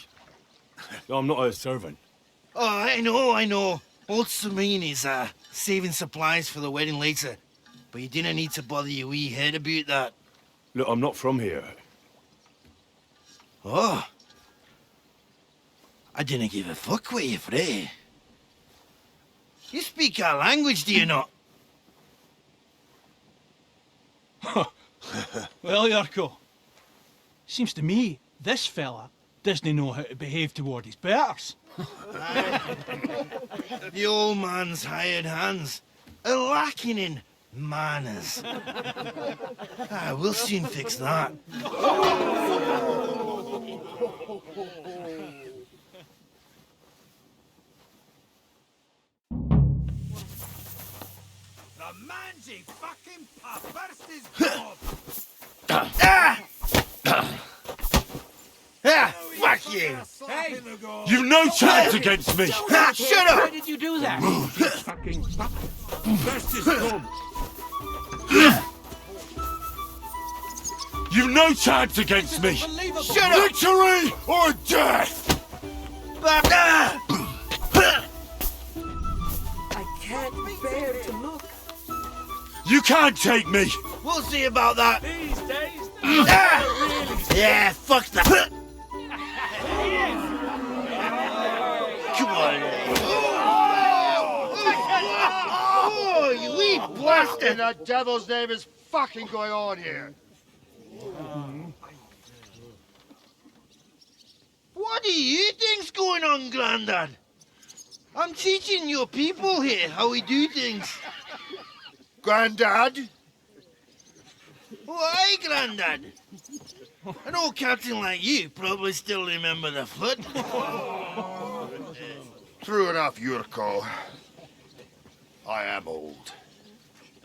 I'm not a servant. Oh, I know. Old Serene is saving supplies for the wedding later. But you didn't need to bother your wee head about that. Look, I'm not from here. Oh. I didn't give a fuck what you fray. You speak our language, do you not? Well, Yarko, seems to me this fella doesn't know how to behave toward his betters. The old man's hired hands are lacking in manners. We'll soon fix that. The mangy fucking pop burst his Fuck you! Hey! You've no chance against me! Shut up! Why did you do that? Fucking pop burst his gum! You've no chance against me! Shut up! Victory or death! I can't bear to look. You can't take me! We'll see about that. These days... Yeah, fuck that. Come on. Oh, you wee bastard! In the devil's name is fucking going on here? What do you think's going on, Grandad? I'm teaching your people here how we do things. Grandad? Why, Grandad? An old captain like you probably still remember the flood. True enough, Yurko. I am old.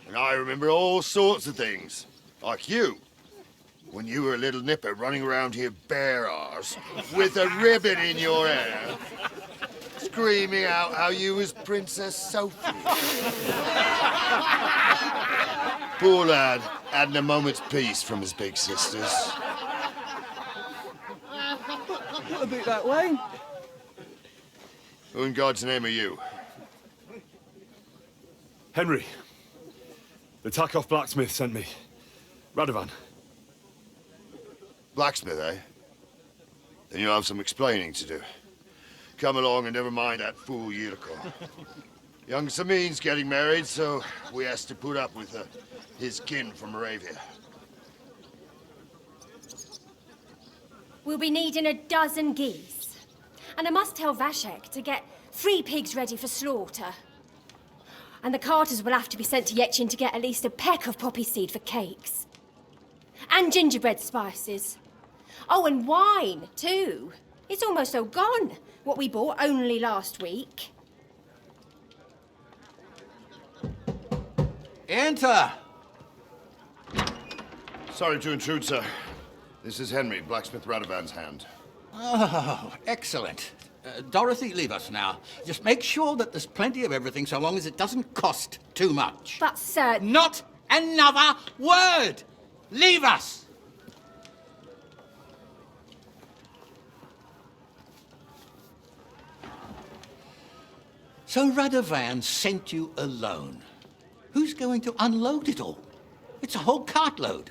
And I remember all sorts of things. Like you. When you were a little nipper running around here bare arse, with a ribbon in your hair, screaming out how you was Princess Sophie. Poor lad, hadn't a moment's peace from his big sisters. A bit that way. Who in God's name are you? Henry. The Takoff blacksmith sent me. Radovan. Blacksmith, eh? Then you'll have some explaining to do. Come along and never mind that fool Yurko. Young Samin's getting married, so we has to put up with his kin from Moravia. We'll be needing a dozen geese. And I must tell Vashek to get 3 pigs ready for slaughter. And the carters will have to be sent to Yetchin to get at least a peck of poppy seed for cakes. And gingerbread spices. Oh, and wine, too. It's almost all gone, what we bought only last week. Enter! Sorry to intrude, sir. This is Henry, Blacksmith Radovan's hand. Oh, excellent. Dorothy, leave us now. Just make sure that there's plenty of everything so long as it doesn't cost too much. But, sir... Not another word! Leave us! So Radovan sent you alone. Who's going to unload it all? It's a whole cartload.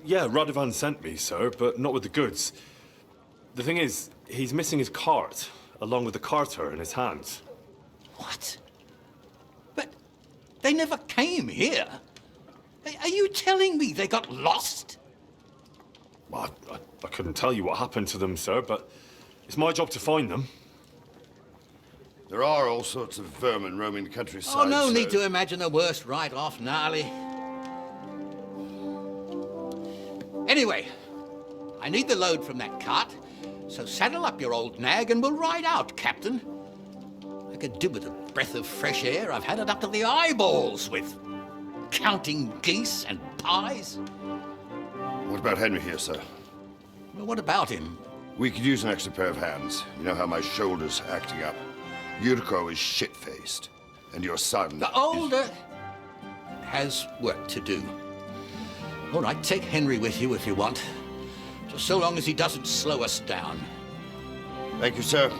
Yeah, Radovan sent me, sir, but not with the goods. The thing is, he's missing his cart, along with the carter in his hands. What? But they never came here. Are you telling me they got lost? Well, I couldn't tell you what happened to them, sir, but it's my job to find them. There are all sorts of vermin roaming the countryside. Oh, no so... need to imagine the worst right off, gnarly. Anyway, I need the load from that cart, so saddle up your old nag and we'll ride out, Captain. I could do with a breath of fresh air. I've had it up to the eyeballs with counting geese and pies. What about Henry here, sir? Well, what about him? We could use an extra pair of hands. You know how my shoulder's acting up. Yurko is shit-faced, and your son... The older has work to do. All right, take Henry with you if you want. Just so long as he doesn't slow us down. Thank you, sir.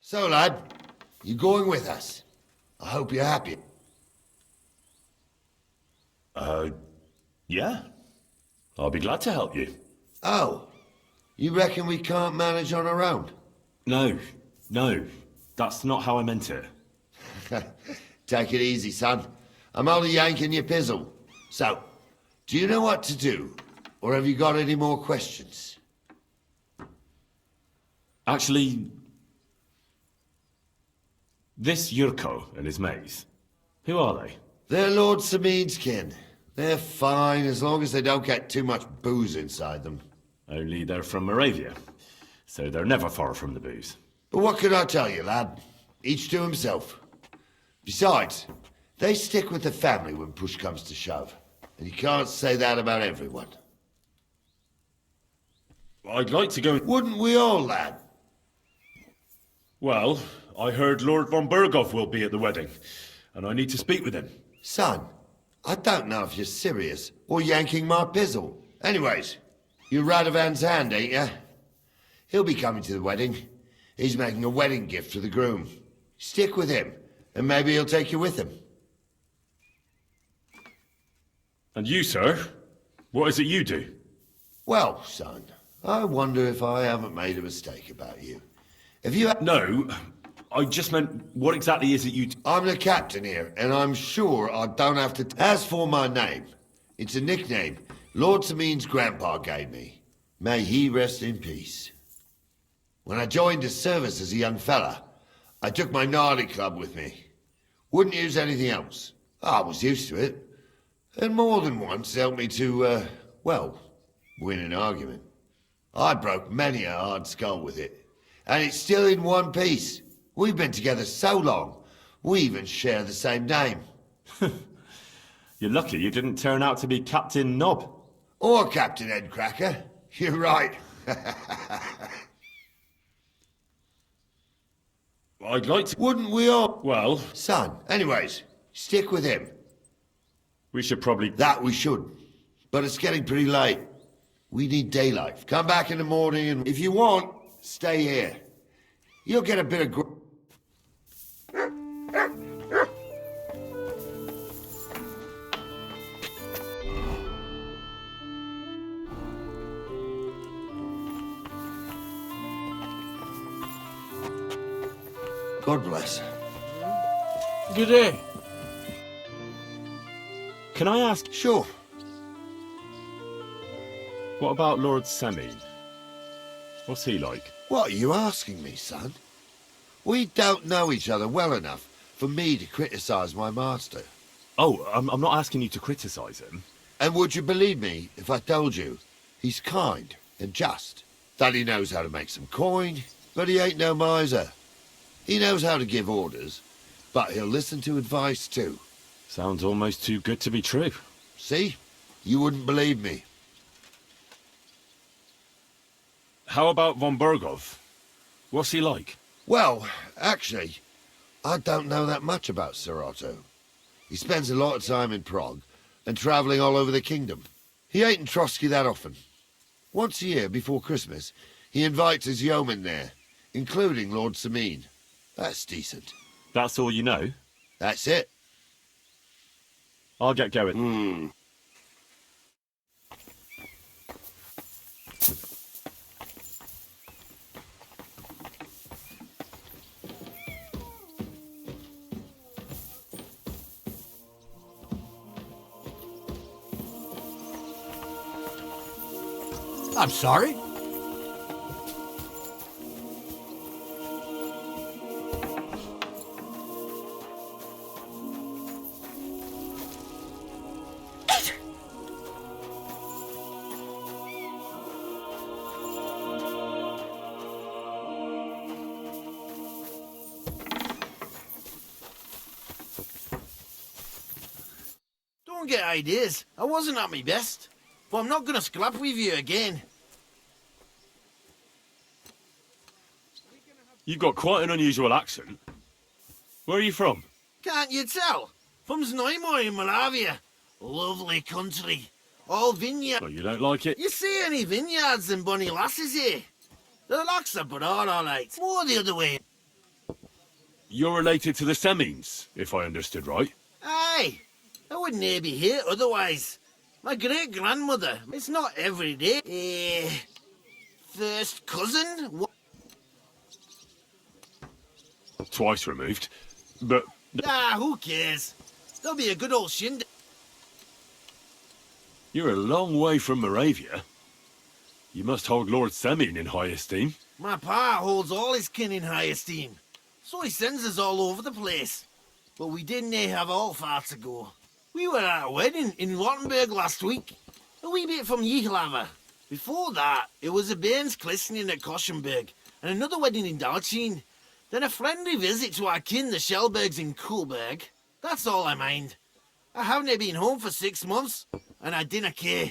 So, lad, you going with us? I hope you're happy. Yeah. I'll be glad to help you. Oh, you reckon we can't manage on our own? No, that's not how I meant it. Take it easy, son. I'm only yanking your pizzle. So, do you know what to do? Or have you got any more questions? Actually, this Yurko and his mates, who are they? They're Lord Samin's kin. They're fine as long as they don't get too much booze inside them. Only they're from Moravia, so they're never far from the booze. But what can I tell you, lad? Each to himself. Besides, they stick with the family when push comes to shove. And you can't say that about everyone. I'd like to go... Wouldn't we all, lad? Well, I heard Lord von Berghoff will be at the wedding, and I need to speak with him. Son, I don't know if you're serious or yanking my pizzle. Anyways, you're Radovan's hand, ain't you? He'll be coming to the wedding. He's making a wedding gift for the groom. Stick with him, and maybe he'll take you with him. And you, sir? What is it you do? Well, son, I wonder if I haven't made a mistake about you. If you... No, I just meant, what exactly is it you... I'm the captain here, and I'm sure I don't have to... As for my name, it's a nickname Lord Samin's grandpa gave me. May he rest in peace. When I joined his service as a young fella, I took my gnarly club with me. Wouldn't use anything else. I was used to it. And more than once helped me to, well, win an argument. I broke many a hard skull with it. And it's still in one piece. We've been together so long, we even share the same name. You're lucky you didn't turn out to be Captain Knob. Or Captain Headcracker. You're right. I'd like to... Wouldn't we all? Well... Son, anyways, stick with him. We should probably... That we should. But it's getting pretty late. We need daylight. Come back in the morning and if you want, stay here. You'll get a bit of... God bless. Good day. Can I ask? Sure. What about Lord Semine? What's he like? What are you asking me, son? We don't know each other well enough for me to criticise my master. Oh, I'm not asking you to criticise him. And would you believe me if I told you he's kind and just? That he knows how to make some coin, but he ain't no miser. He knows how to give orders, but he'll listen to advice too. Sounds almost too good to be true. See? You wouldn't believe me. How about von Bergov? What's he like? Well, actually, I don't know that much about Sir Otto. He spends a lot of time in Prague and travelling all over the kingdom. He ain't in Trotsky that often. Once a year before Christmas, he invites his yeomen there, including Lord Semine. That's decent. That's all you know? That's it. I'll get going. I'm sorry. Don't get ideas. I wasn't at my best. But I'm not gonna scrap with you again. You've got quite an unusual accent. Where are you from? Can't you tell? From Znojmo in Moravia. Lovely country. All vineyards. Oh, you don't like it? You see any vineyards and bonny lasses here? The locks are broad, all right. More the other way. You're related to the Semines, if I understood right. Aye. I wouldn't be here otherwise. My great-grandmother. It's not every day. First cousin? What? Twice removed. But... Ah, who cares? There'll be a good old shindig. You're a long way from Moravia. You must hold Lord Semine in high esteem. My pa holds all his kin in high esteem. So he sends us all over the place. But we didn't have all far to go. We were at a wedding in Rottenburg last week. A wee bit from Jihlava. Before that, it was a bairn's christening at Koschenberg. And another wedding in Dalchin. Then a friendly visit to our kin, the Schellbergs in Kohlberg. That's all I mind. I haven't been home for 6 months, and I didn't care.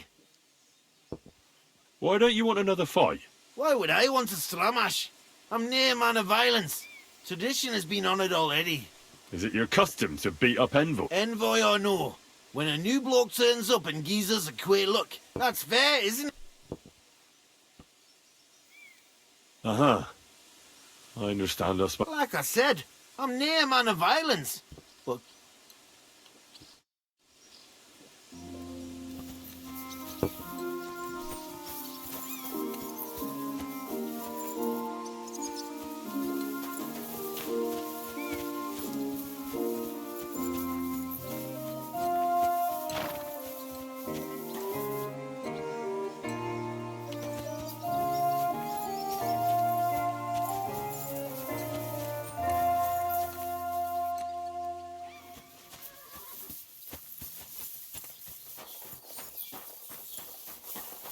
Why don't you want another fight? Why would I want to stramash? I'm near a man of violence. Tradition has been honoured already. Is it your custom to beat up envoy? Envoy or no, when a new bloke turns up and gives us a queer look, that's fair, isn't it? Uh-huh. I understand us. Like I said, I'm near a man of violence. But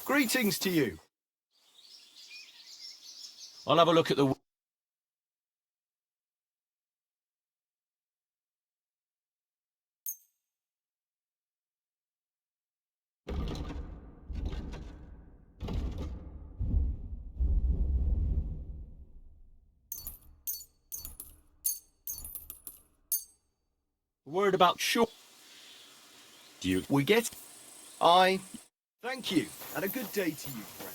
Greetings to you. I'll have a look at the... Word about short. Do you... We get... I... Thank you, and a good day to you, friend.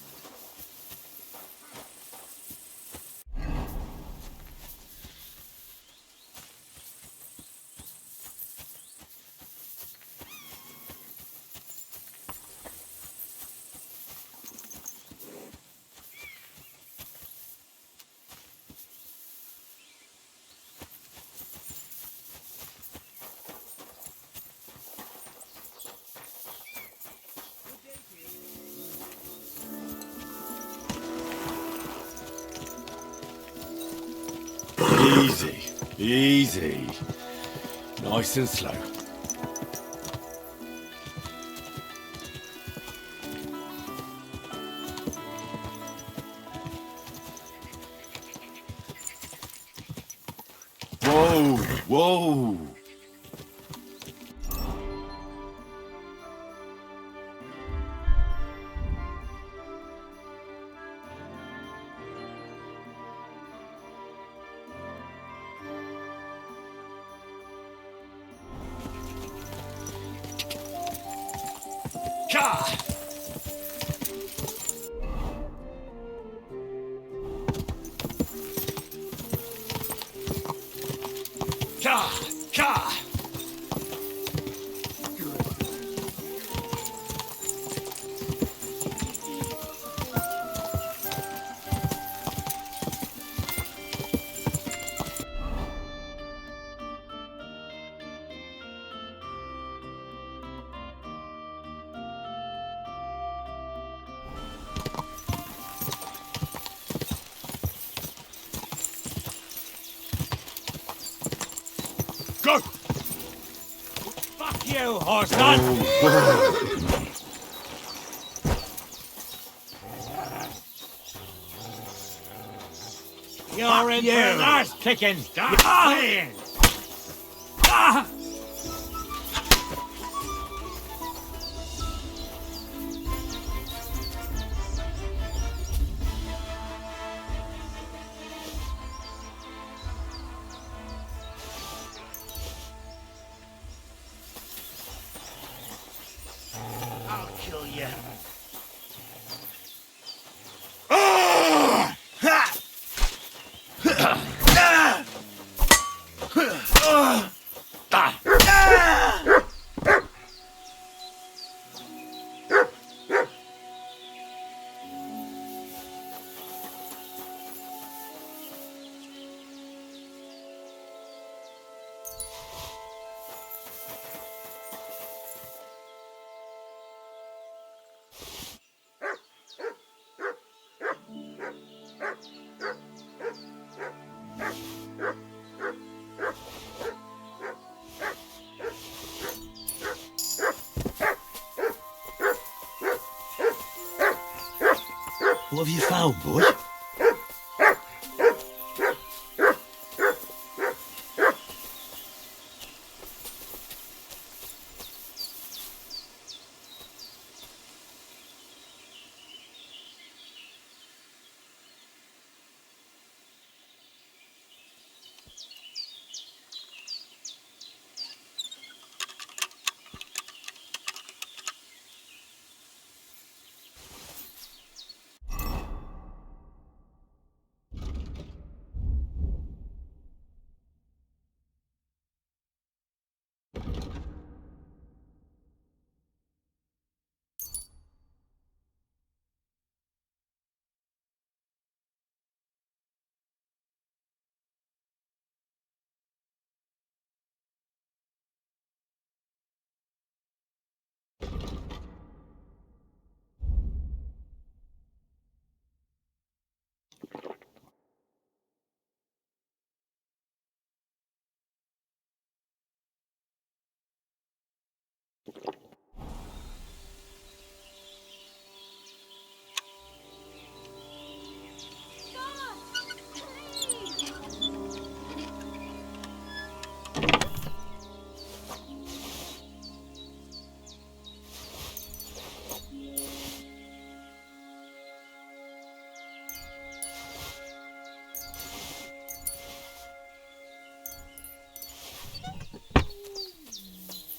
Easy, easy. Nice and slow. Whoa, whoa. Ka! Ka! Ka! Go! Fuck you, horse nut! You're in for an arse kicking! Stop playing! Ah! I'll kill you. What have you found, boy?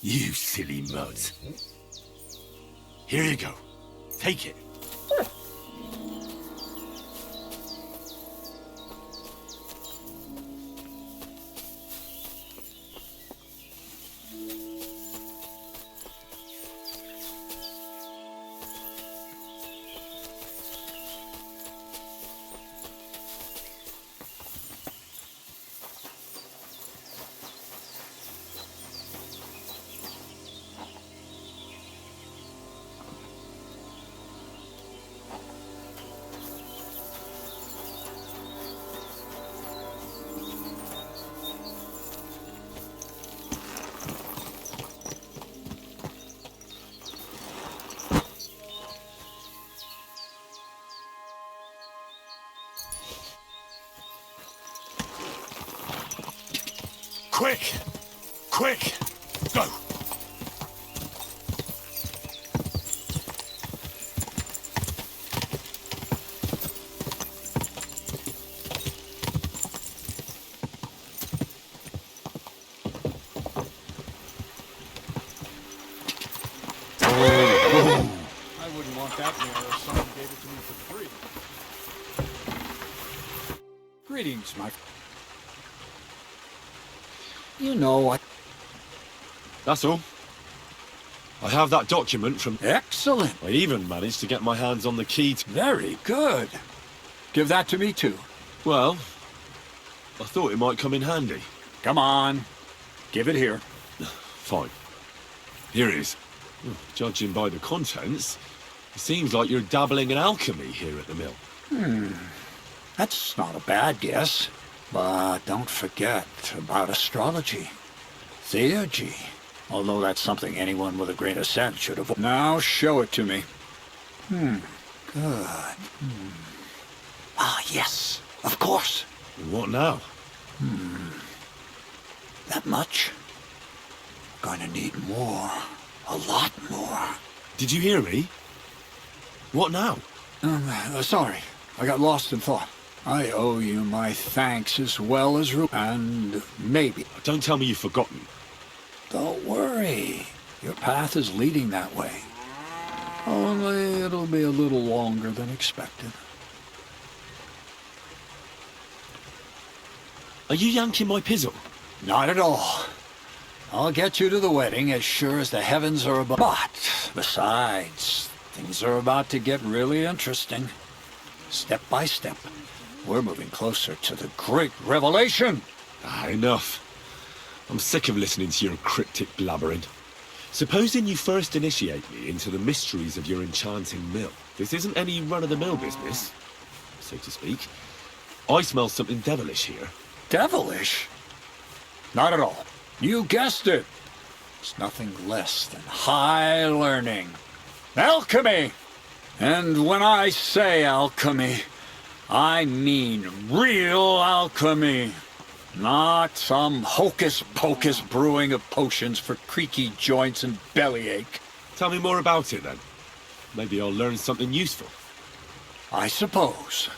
You silly mutt. Here you go. Take it. Quick! Quick! Go! I wouldn't want that mirror if someone gave it to me for free. Greetings, my... You know what? That's all. I have that document from... Excellent. I even managed to get my hands on the key to... Very good. Give that to me too. Well, I thought it might come in handy. Come on. Give it here. Fine. Here it is. Judging by the contents, it seems like you're dabbling in alchemy here at the mill. That's not a bad guess. But don't forget about astrology. Theurgy. Although that's something anyone with a grain of sense should have... Now show it to me. Good. Ah, yes. Of course. What now? That much? Gonna need more. A lot more. Did you hear me? What now? Sorry. I got lost in thought. I owe you my thanks as well as and maybe... Don't tell me you've forgotten. Don't worry. Your path is leading that way. Only it'll be a little longer than expected. Are you yanking my pizzle? Not at all. I'll get you to the wedding as sure as the heavens are above. But, besides, things are about to get really interesting. Step by step, we're moving closer to the great revelation. Enough. I'm sick of listening to your cryptic blabbering. Supposing you first initiate me into the mysteries of your enchanting mill. This isn't any run-of-the-mill business, so to speak. I smell something devilish here. Devilish? Not at all. You guessed it. It's nothing less than high learning. Alchemy! And when I say alchemy, I mean real alchemy. Not some hocus-pocus brewing of potions for creaky joints and bellyache. Tell me more about it, then. Maybe I'll learn something useful. I suppose.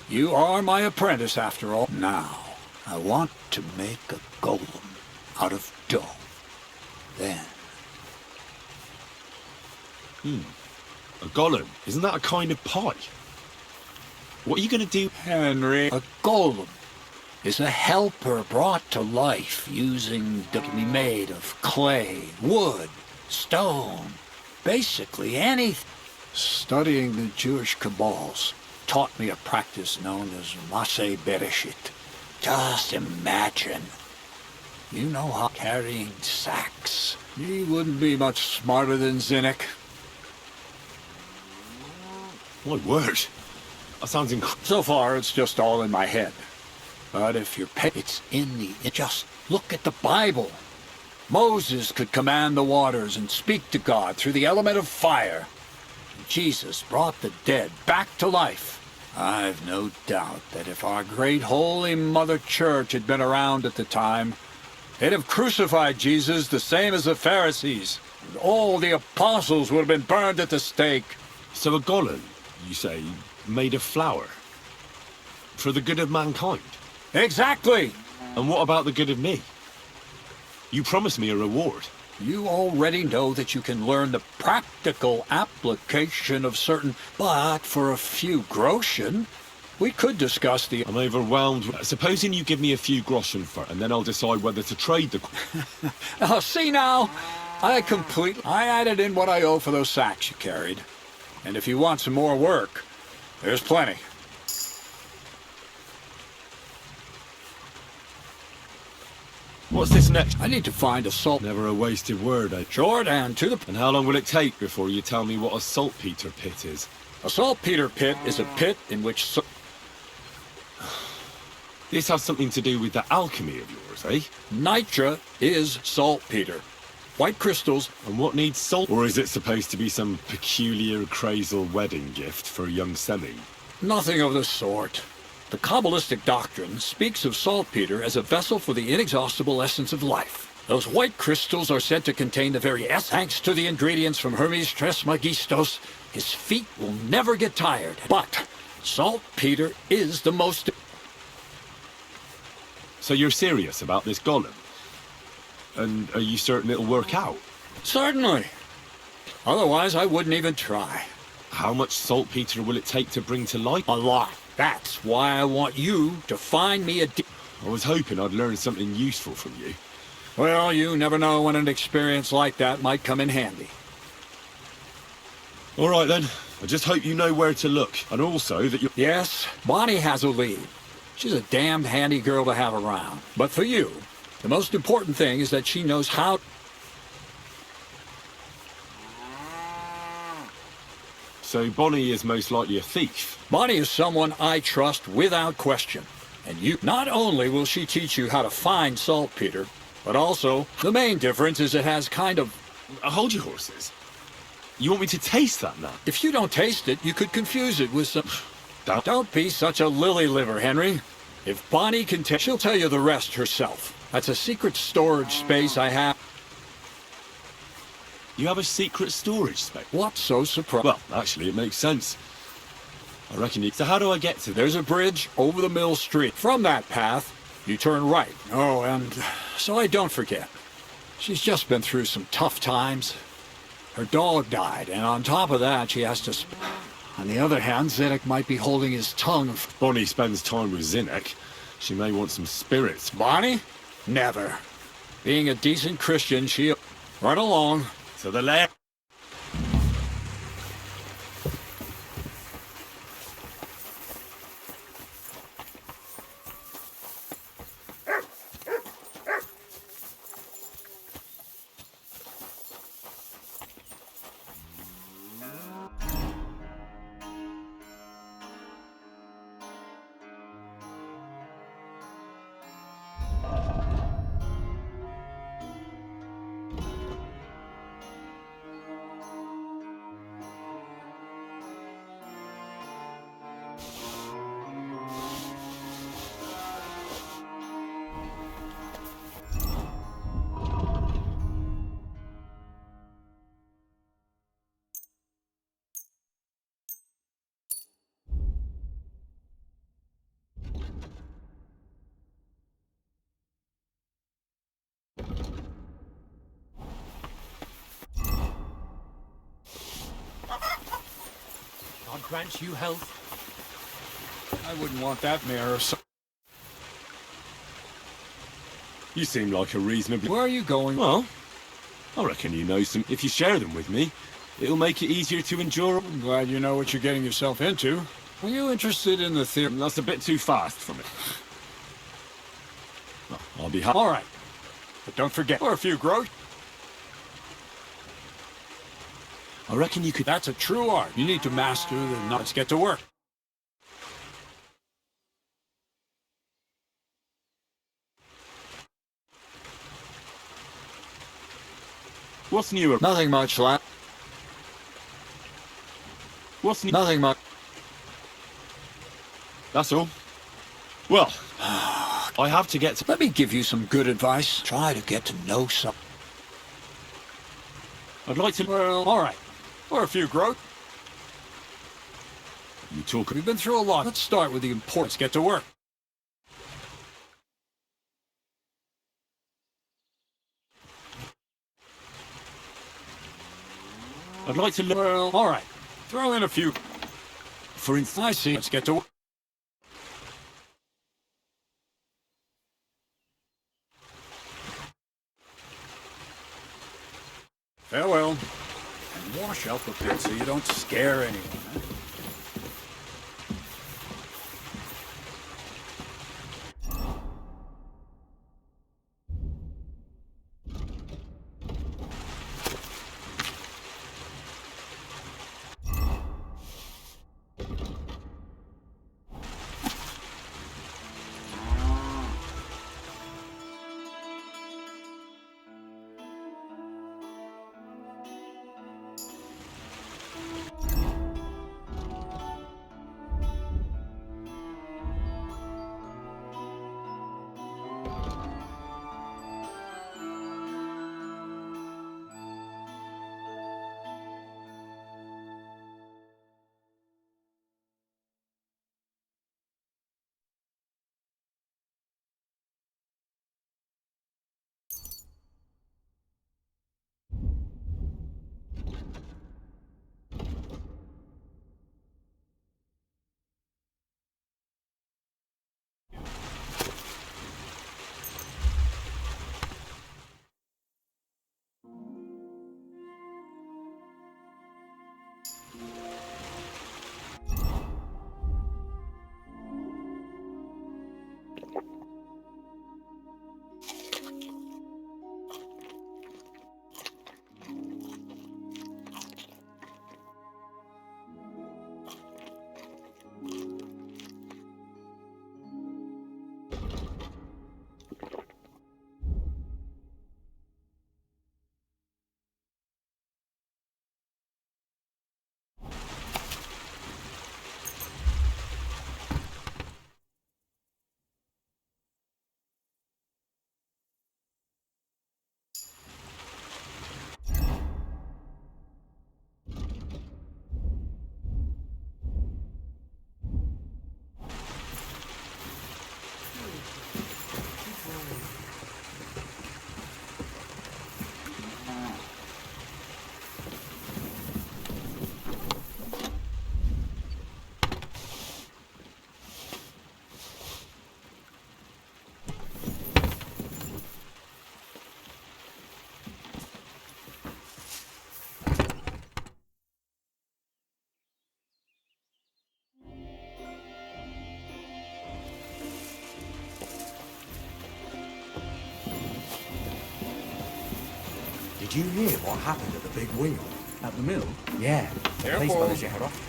You are my apprentice, after all. Now, I want to make a golem out of dough. Then... A golem? Isn't that a kind of pie? What are you going to do? Henry, a golem is a helper brought to life using that can be made of clay, wood, stone, basically anything. Studying the Jewish Kabbals taught me a practice known as Maseh Bereshit. Just imagine. You know how carrying sacks. He wouldn't be much smarter than Zinnik. My word. That sounds incredible. So far, it's just all in my head. But if you're it's in the... Just look at the Bible. Moses could command the waters and speak to God through the element of fire. Jesus brought the dead back to life. I've no doubt that if our great holy Mother Church had been around at the time, they'd have crucified Jesus the same as the Pharisees. And all the apostles would have been burned at the stake. So a golem, you say, made of flour? For the good of mankind? Exactly! And what about the good of me? You promised me a reward. You already know that you can learn the practical application of certain... But for a few groschen, we could discuss the... I'm overwhelmed. Supposing you give me a few groschen for, and then I'll decide whether to trade the... Oh, see now? I added in what I owe for those sacks you carried. And if you want some more work, there's plenty. What's this next? I need to find a salt... Never a wasted word, eh? Short and to the... And how long will it take before you tell me what a saltpeter pit is? A saltpeter pit is a pit in which... This has something to do with the alchemy of yours, eh? Nitra is saltpeter. White crystals... And what needs salt? Or is it supposed to be some peculiar crazal wedding gift for a young semi? Nothing of the sort. The Kabbalistic doctrine speaks of saltpeter as a vessel for the inexhaustible essence of life. Those white crystals are said to contain the very essence. Thanks to the ingredients from Hermes Trismegistos, his feet will never get tired. But saltpeter is the most... So you're serious about this golem? And are you certain it'll work out? Certainly. Otherwise, I wouldn't even try. How much saltpeter will it take to bring to light? A lot. That's why I want you to find me a... I was hoping I'd learn something useful from you. Well, you never know when an experience like that might come in handy. All right, then. I just hope you know where to look, and also that you... Yes, Bonnie has a lead. She's a damned handy girl to have around. But for you, the most important thing is that she knows how... So Bonnie is most likely a thief? Bonnie is someone I trust without question. And you... Not only will she teach you how to find saltpeter, but also, the main difference is it has kind of... Hold your horses. You want me to taste that now? If you don't taste it, you could confuse it with some... Don't be such a lily-liver, Henry. If Bonnie can tell, she'll tell you the rest herself. That's a secret storage space I have. You have a secret storage space? What's so surprising? Well, actually, it makes sense. I reckon you... So how do I get to... There's a bridge over the mill street. From that path, you turn right. Oh, and so I don't forget. She's just been through some tough times. Her dog died, and on top of that, she has to... On the other hand, Zinnik might be holding his tongue. If Bonnie spends time with Zinnik, she may want some spirits. Bonnie? Never. Being a decent Christian, she'll... Right along. To the left. God grant you health. I wouldn't want that mare or so... You seem like a reasonably... Where are you going? Well, I reckon you know some... If you share them with me, it'll make it easier to endure... I'm glad you know what you're getting yourself into. Are you interested in the theory? That's a bit too fast for me. Well, I'll be happy. All right. But don't forget, for a few gross... I reckon you could... That's a true art. You need to master the... Let's get to work. What's new? Nothing much, lad. What's new? Nothing much. That's all. Well, I have to get to... Let me give you some good advice. Try to get to know some... I'd like to... Well, all right. For a few growth. You talk... We've been through a lot. Let's start with the important. Let's get to work. I'd like to... Well, all right. Throw in a few... For instance... I see. Let's get to work. Farewell. And wash out the pit so you don't scare anyone. Eh? Did you hear what happened at the big wheel? At the mill? Yeah. The police Careful. managed to head off.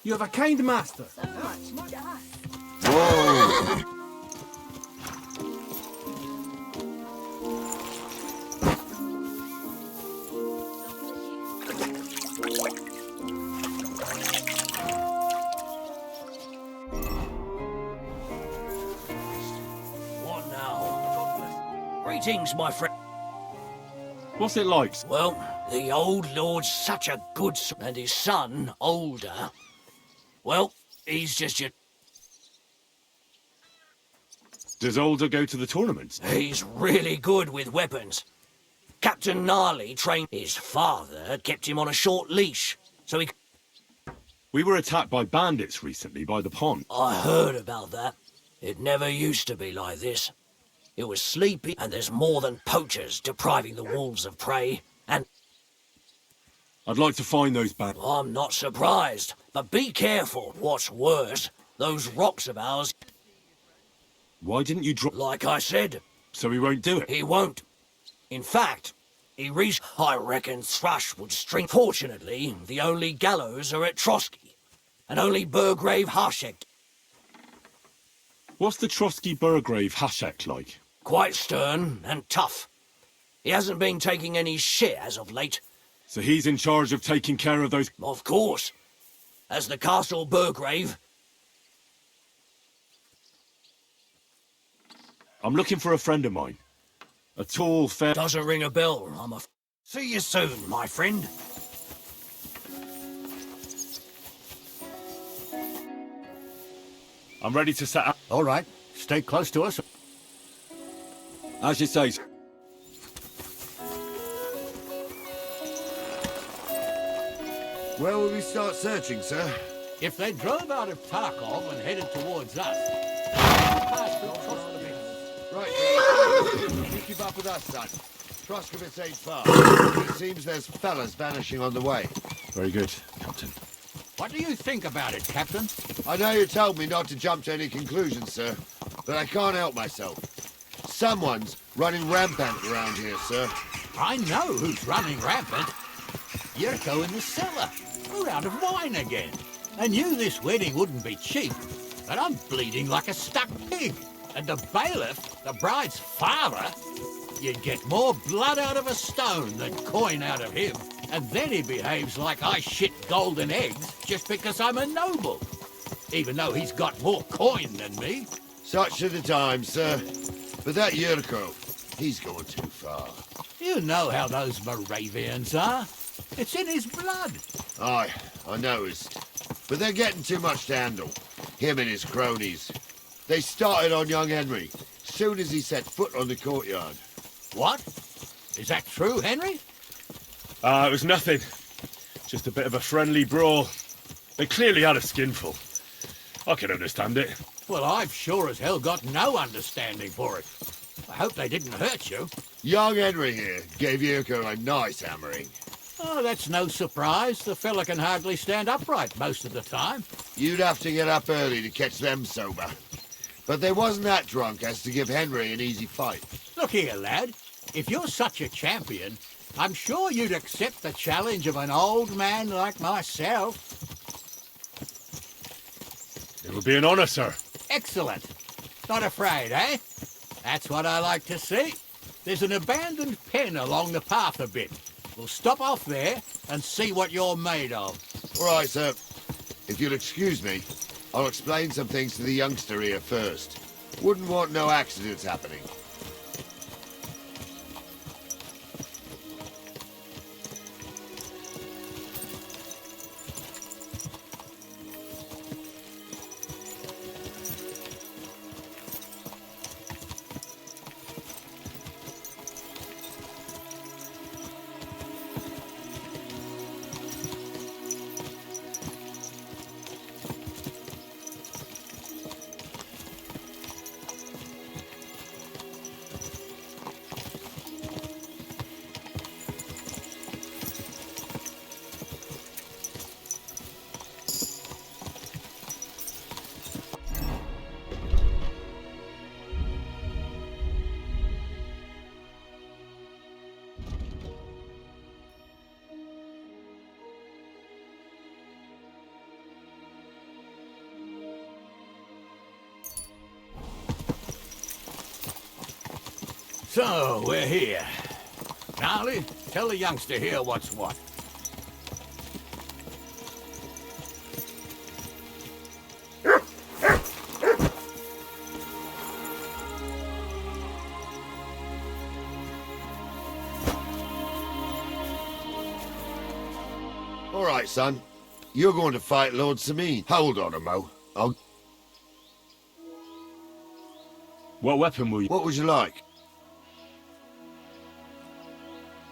You have a kind master. So much dust. Whoa! What now? Greetings, my friend. What's it like? Well, the old lord's such a good and his son, older. Well, he's just your... Does Older go to the tournaments? He's really good with weapons. Captain Gnarly trained his father, kept him on a short leash, so he... We were attacked by bandits recently by the pond. I heard about that. It never used to be like this. It was sleepy, and there's more than poachers depriving the wolves of prey, and... I'd like to find those bandits. I'm not surprised, but be careful. What's worse, those rocks of ours... Why didn't you drop... Like I said. So he won't do it? He won't. In fact, I reckon Thrush would string... Fortunately, the only gallows are at Trotsky, and only Burgrave Hashek. What's the Trotsky Burgrave Hashek like? Quite stern and tough. He hasn't been taking any shit as of late. So he's in charge of taking care of those... Of course. As the Castle Burgrave... I'm looking for a friend of mine. A tall, fair... Doesn't ring a bell, See you soon, my friend. I'm ready to set up. All right. Stay close to us. As you say. Where will we start searching, sir? If they drove out of Tarkov and headed towards us, past the Troskovitz. Right, you keep up with us, son. Troskovitz ain't far. It seems there's fellas vanishing on the way. Very good, Captain. What do you think about it, Captain? I know you told me not to jump to any conclusions, sir, but I can't help myself. Someone's running rampant around here, sir. I know who's running rampant. Yurko in the cellar. We're out of wine again. I knew this wedding wouldn't be cheap, but I'm bleeding like a stuck pig. And the bailiff, the bride's father, you'd get more blood out of a stone than coin out of him. And then he behaves like I shit golden eggs just because I'm a noble. Even though he's got more coin than me. Such are the times, sir. But that Yurko, he's going too far. You know how those Moravians are. It's in his blood. Aye, I noticed. But they're getting too much to handle. Him and his cronies. They started on young Henry, soon as he set foot on the courtyard. What? Is that true, Henry? It was nothing. Just a bit of a friendly brawl. They clearly had a skinful. I can understand it. Well, I've sure as hell got no understanding for it. I hope they didn't hurt you. Young Henry here gave Yurko a nice hammering. Oh, that's no surprise. The fella can hardly stand upright most of the time. You'd have to get up early to catch them sober. But they wasn't that drunk as to give Henry an easy fight. Look here, lad. If you're such a champion, I'm sure you'd accept the challenge of an old man like myself. It would be an honor, sir. Excellent. Not afraid, eh? That's what I like to see. There's an abandoned pen along the path a bit. We'll stop off there and see what you're made of. All right, sir. If you'll excuse me, I'll explain some things to the youngster here first. Wouldn't want no accidents happening. So, we're here. Gnarly, tell the youngster here what's what. All right, son. You're going to fight Lord Sameen. Hold on a mo. What weapon will you... What would you like?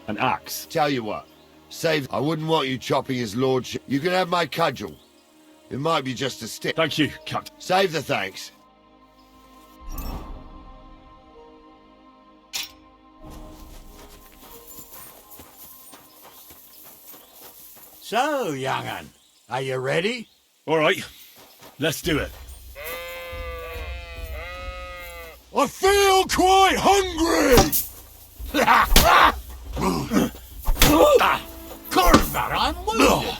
An axe. Tell you what. Save... I wouldn't want you chopping his lordship. You can have my cudgel. It might be just a stick. Thank you, Captain. Save the thanks. So, young'un, are you ready? All right, let's do it. I feel quite hungry! Corvat, I'm wounded!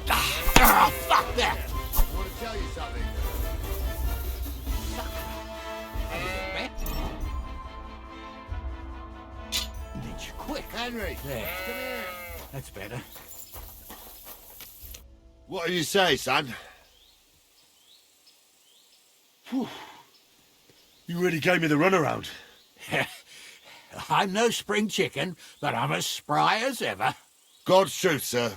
Fuck that! I want to tell you something. Need you quick. Henry, There. come here. That's better. What do you say, son? Whew. You really gave me the runaround. I'm no spring chicken, but I'm as spry as ever. God's truth, sir.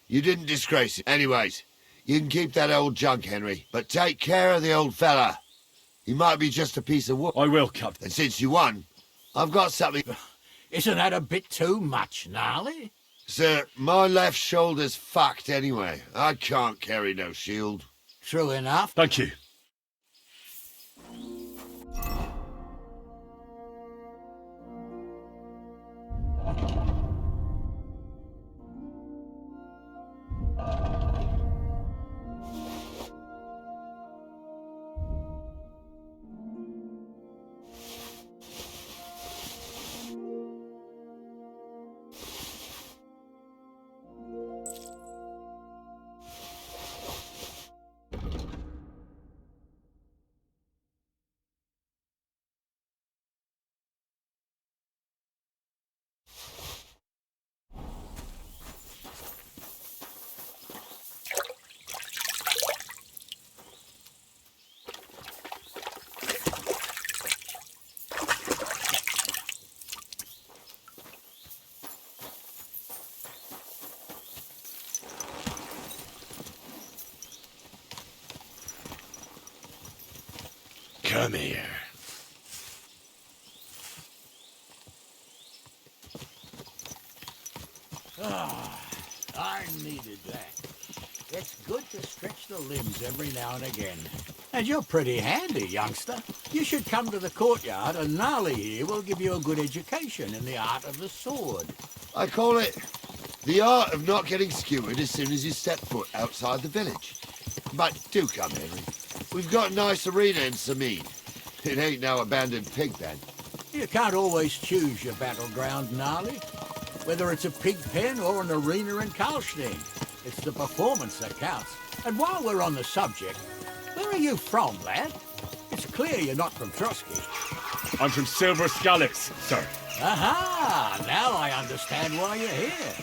You didn't disgrace it. Anyways, you can keep that old junk, Henry, but take care of the old fella. He might be just a piece of wood. I will, Captain. And since you won, I've got something... Isn't that a bit too much, Gnarly? Sir, my left shoulder's fucked anyway. I can't carry no shield. True enough. Thank you. Come here. I needed that. It's good to stretch the limbs every now and again. And you're pretty handy, youngster. You should come to the courtyard, and Gnarly here will give you a good education in the art of the sword. I call it the art of not getting skewered as soon as you step foot outside the village. But do come, Henry. We've got a nice arena in Sameen. It ain't no abandoned pig pen. You can't always choose your battleground, Gnarly. Whether it's a pig pen or an arena in Karlstein, it's the performance that counts. And while we're on the subject, where are you from, lad? It's clear you're not from Trotsky. I'm from Silver Scallops, sir. Aha! Now I understand why you're here.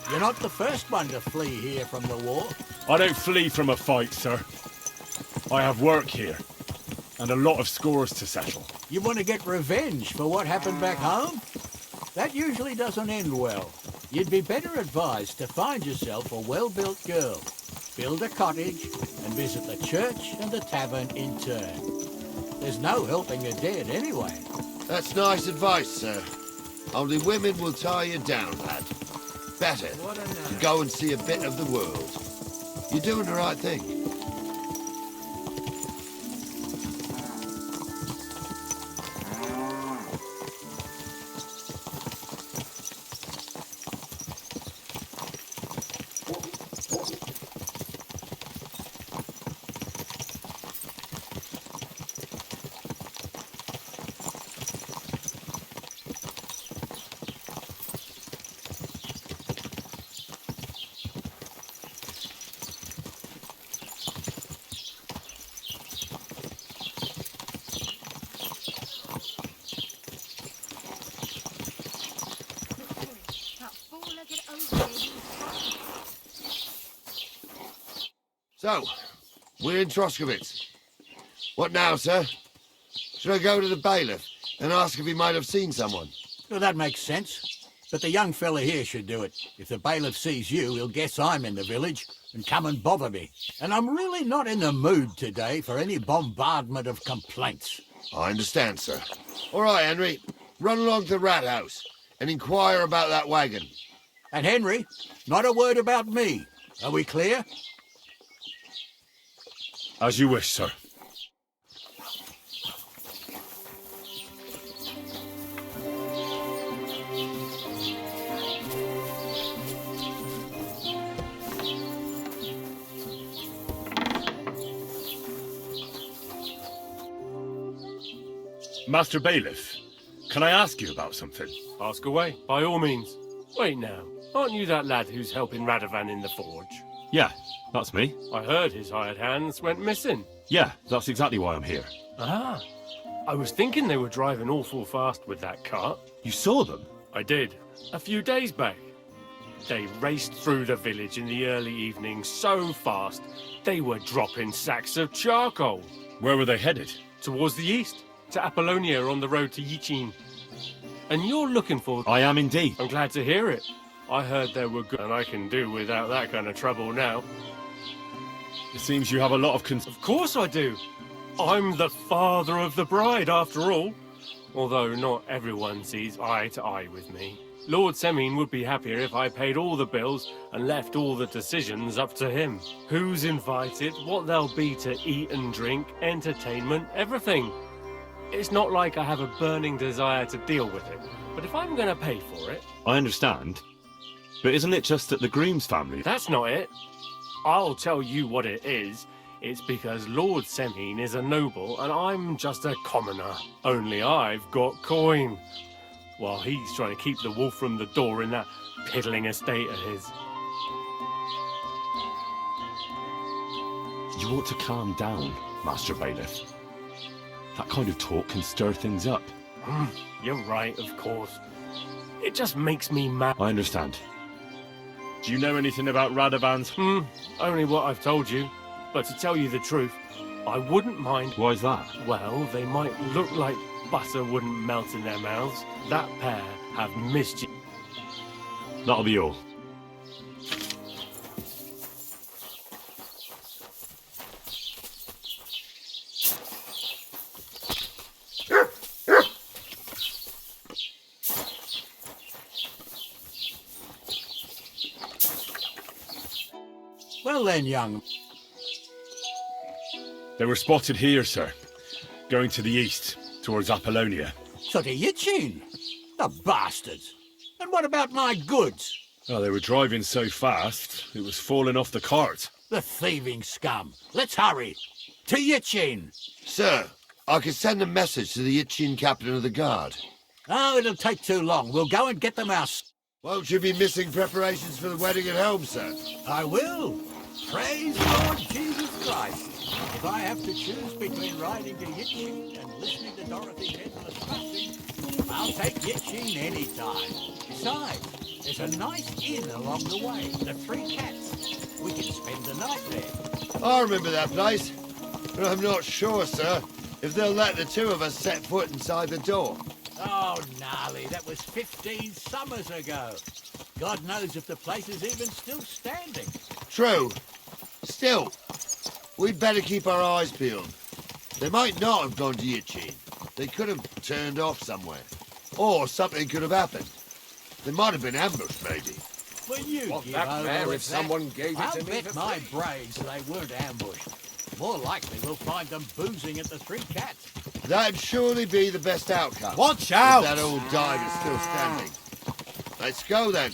You're not the first one to flee here from the war. I don't flee from a fight, sir. I have work here, and a lot of scores to settle. You want to get revenge for what happened back home? That usually doesn't end well. You'd be better advised to find yourself a well-built girl, build a cottage, and visit the church and the tavern in turn. There's no helping the dead anyway. That's nice advice, sir. Only women will tie you down, lad. Better to go and see a bit of the world. You're doing the right thing. get over it. So, we're in Troskowitz. What now, sir? Should I go to the bailiff and ask if he might have seen someone? Well, that makes sense. But the young fella here should do it. If the bailiff sees you, he'll guess I'm in the village and come and bother me. And I'm really not in the mood today for any bombardment of complaints. I understand, sir. All right, Henry. Run along to the rat house and inquire about that wagon. And Henry, not a word about me. Are we clear? As you wish, sir. Master Bailiff, can I ask you about something? Ask away, by all means. Wait now, aren't you that lad who's helping Radovan in the forge? Yeah, that's me. I heard his hired hands went missing. Yeah, that's exactly why I'm here. Ah, I was thinking they were driving awful fast with that cart. You saw them? I did, a few days back. They raced through the village in the early evening so fast, they were dropping sacks of charcoal. Where were they headed? Towards the east, to Apollonia on the road to Yichin. And you're looking for... I am indeed. I'm glad to hear it. I heard they were good, and I can do without that kind of trouble now. It seems you have a lot of Of course I do. I'm the father of the bride, after all. Although not everyone sees eye to eye with me. Lord Semine would be happier if I paid all the bills and left all the decisions up to him. Who's invited, what there'll be to eat and drink, entertainment, everything. It's not like I have a burning desire to deal with it, but if I'm going to pay for it... I understand. But isn't it just that the Groom's family... That's not it. I'll tell you what it is. It's because Lord Semine is a noble and I'm just a commoner. Only I've got coin. While he's trying to keep the wolf from the door in that piddling estate of his. You ought to calm down, Master Bailiff. That kind of talk can stir things up. You're right, of course. It just makes me mad. I understand. Do you know anything about Radovan's? Only what I've told you. But to tell you the truth, I wouldn't mind... Why's that? Well, they might look like butter wouldn't melt in their mouths. That pair have mischief. That'll be all. Well then, young... They were spotted here, sir. Going to the east, towards Apollonia. So to Yichin? The bastards! And what about my goods? Oh, they were driving so fast, it was falling off the cart. The thieving scum! Let's hurry! To Yichin! Sir, I could send a message to the Yichin captain of the guard. Oh, it'll take too long. We'll go and get them ourselves. Won't you be missing preparations for the wedding at home, sir? I will. Praise Lord Jesus Christ. If I have to choose between riding to Yichin and listening to Dorothy's endless passing, I'll take Yichin any time. Besides, there's a nice inn along the way, the Three Cats. We can spend the night there. I remember that place, but I'm not sure, sir, if they'll let the two of us set foot inside the door. Oh, gnarly, that was 15 summers ago. God knows if the place is even still standing. True. Still, we'd better keep our eyes peeled. They might not have gone to Yichin. They could have turned off somewhere. Or something could have happened. They might have been ambushed, maybe. Well, you Want give that over mare with if someone gave it I'll to me bet for my free. brains they weren't ambushed. More likely we'll find them boozing at the Three Cats. That'd surely be the best outcome. Watch out! If that old dive is still standing. Let's go, then.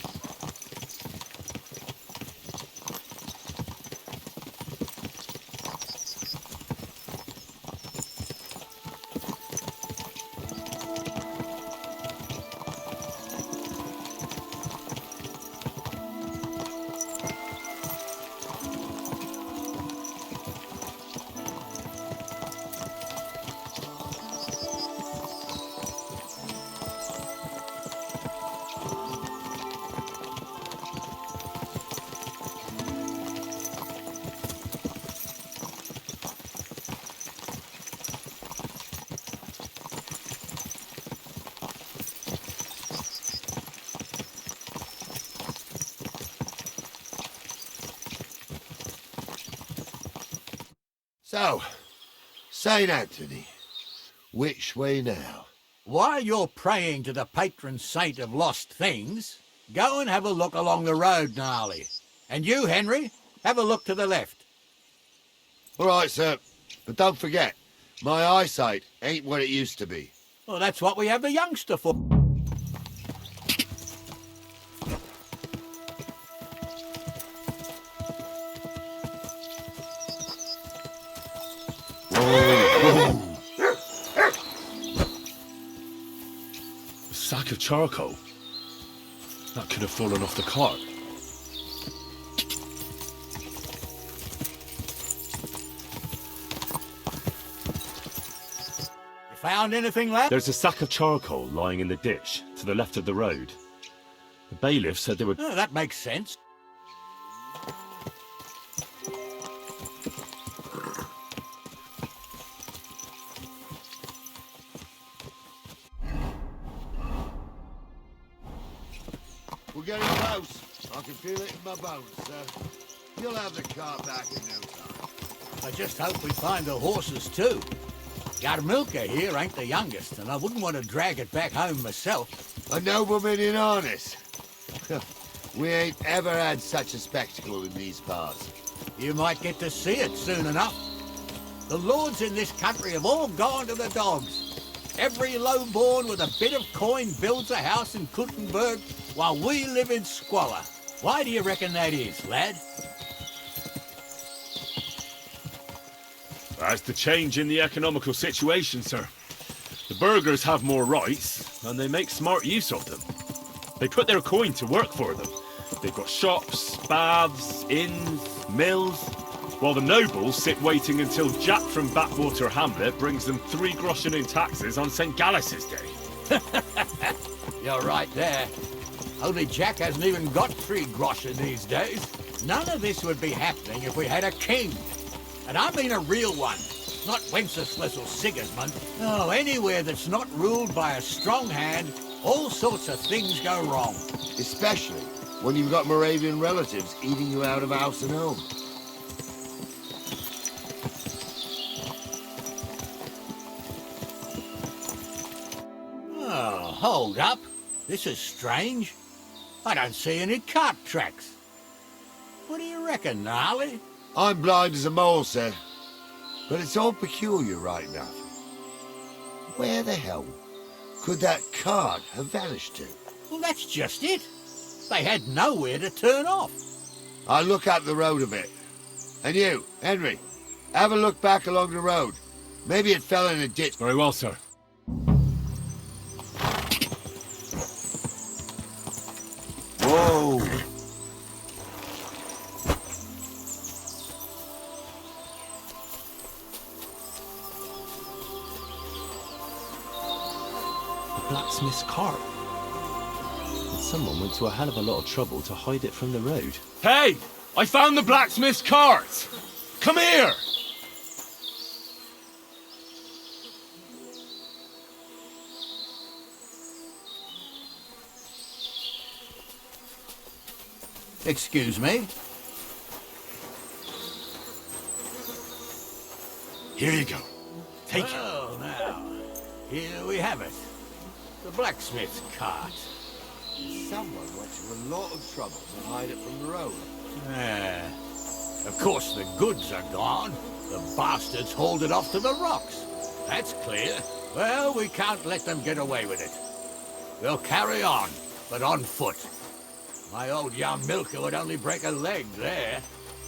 So, St. Anthony, which way now? While you're praying to the patron saint of lost things, go and have a look along the road, Gnarly. And you, Henry, have a look to the left. All right, sir. But don't forget, my eyesight ain't what it used to be. Well, that's what we have the youngster for. A sack of charcoal? That could have fallen off the cart. Found anything, lad? There's a sack of charcoal lying in the ditch to the left of the road. The bailiff said there were... Oh, that makes sense. We're getting close. I can feel it in my bones, sir. You'll have the car back in no time. I just hope we find the horses, too. Yarmilka here ain't the youngest, and I wouldn't want to drag it back home myself. A nobleman in harness. We ain't ever had such a spectacle in these parts. You might get to see it soon enough. The lords in this country have all gone to the dogs. Every low-born with a bit of coin builds a house in Kuttenberg while we live in squalor. Why do you reckon that is, lad? That's the change in the economical situation, sir. The burghers have more rights, and they make smart use of them. They put their coin to work for them. They've got shops, baths, inns, mills, while the nobles sit waiting until Jack from Backwater Hamlet brings them 3 groschen in taxes on St. Gallus's Day. You're right there. Only Jack hasn't even got 3 groschen these days. None of this would be happening if we had a king. And I mean a real one, not Wenceslas or Sigismund. No, anywhere that's not ruled by a strong hand, all sorts of things go wrong. Especially when you've got Moravian relatives eating you out of house and home. Oh, hold up. This is strange. I don't see any cart tracks. What do you reckon, Gnarly? I'm blind as a mole, sir. But it's all peculiar right enough. Where the hell could that cart have vanished to? Well, that's just it. They had nowhere to turn off. I'll look up the road a bit. And you, Henry, have a look back along the road. Maybe it fell in a ditch. Very well, sir. Whoa! Blacksmith's cart. And someone went to a hell of a lot of trouble to hide it from the road. Hey! I found the blacksmith's cart! Come here! Excuse me? Here you go. Take it. Well, now, here we have it. The blacksmith's cart. Someone went to a lot of trouble to hide it from the road. Of course the goods are gone. The bastards hauled it off to the rocks. That's clear. Well, we can't let them get away with it. We'll carry on, but on foot. My old Yarmilka would only break a leg there.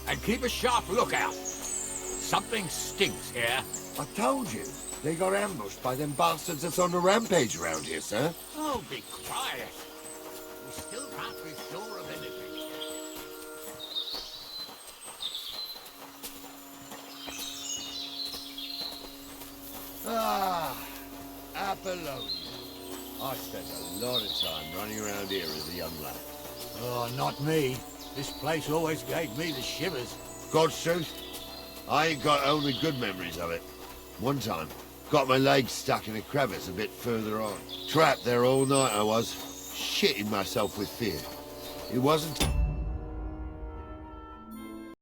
And keep a sharp lookout. Something stinks here. I told you. They got ambushed by them bastards that's on the rampage around here, sir. Oh, be quiet. We still can't be sure of anything. Ah, Apollonia. I spent a lot of time running around here as a young lad. Oh, not me. This place always gave me the shivers. God's truth, I ain't got only good memories of it. One time, got my leg stuck in a crevice a bit further on. Trapped there all night I was, shitting myself with fear. It wasn't...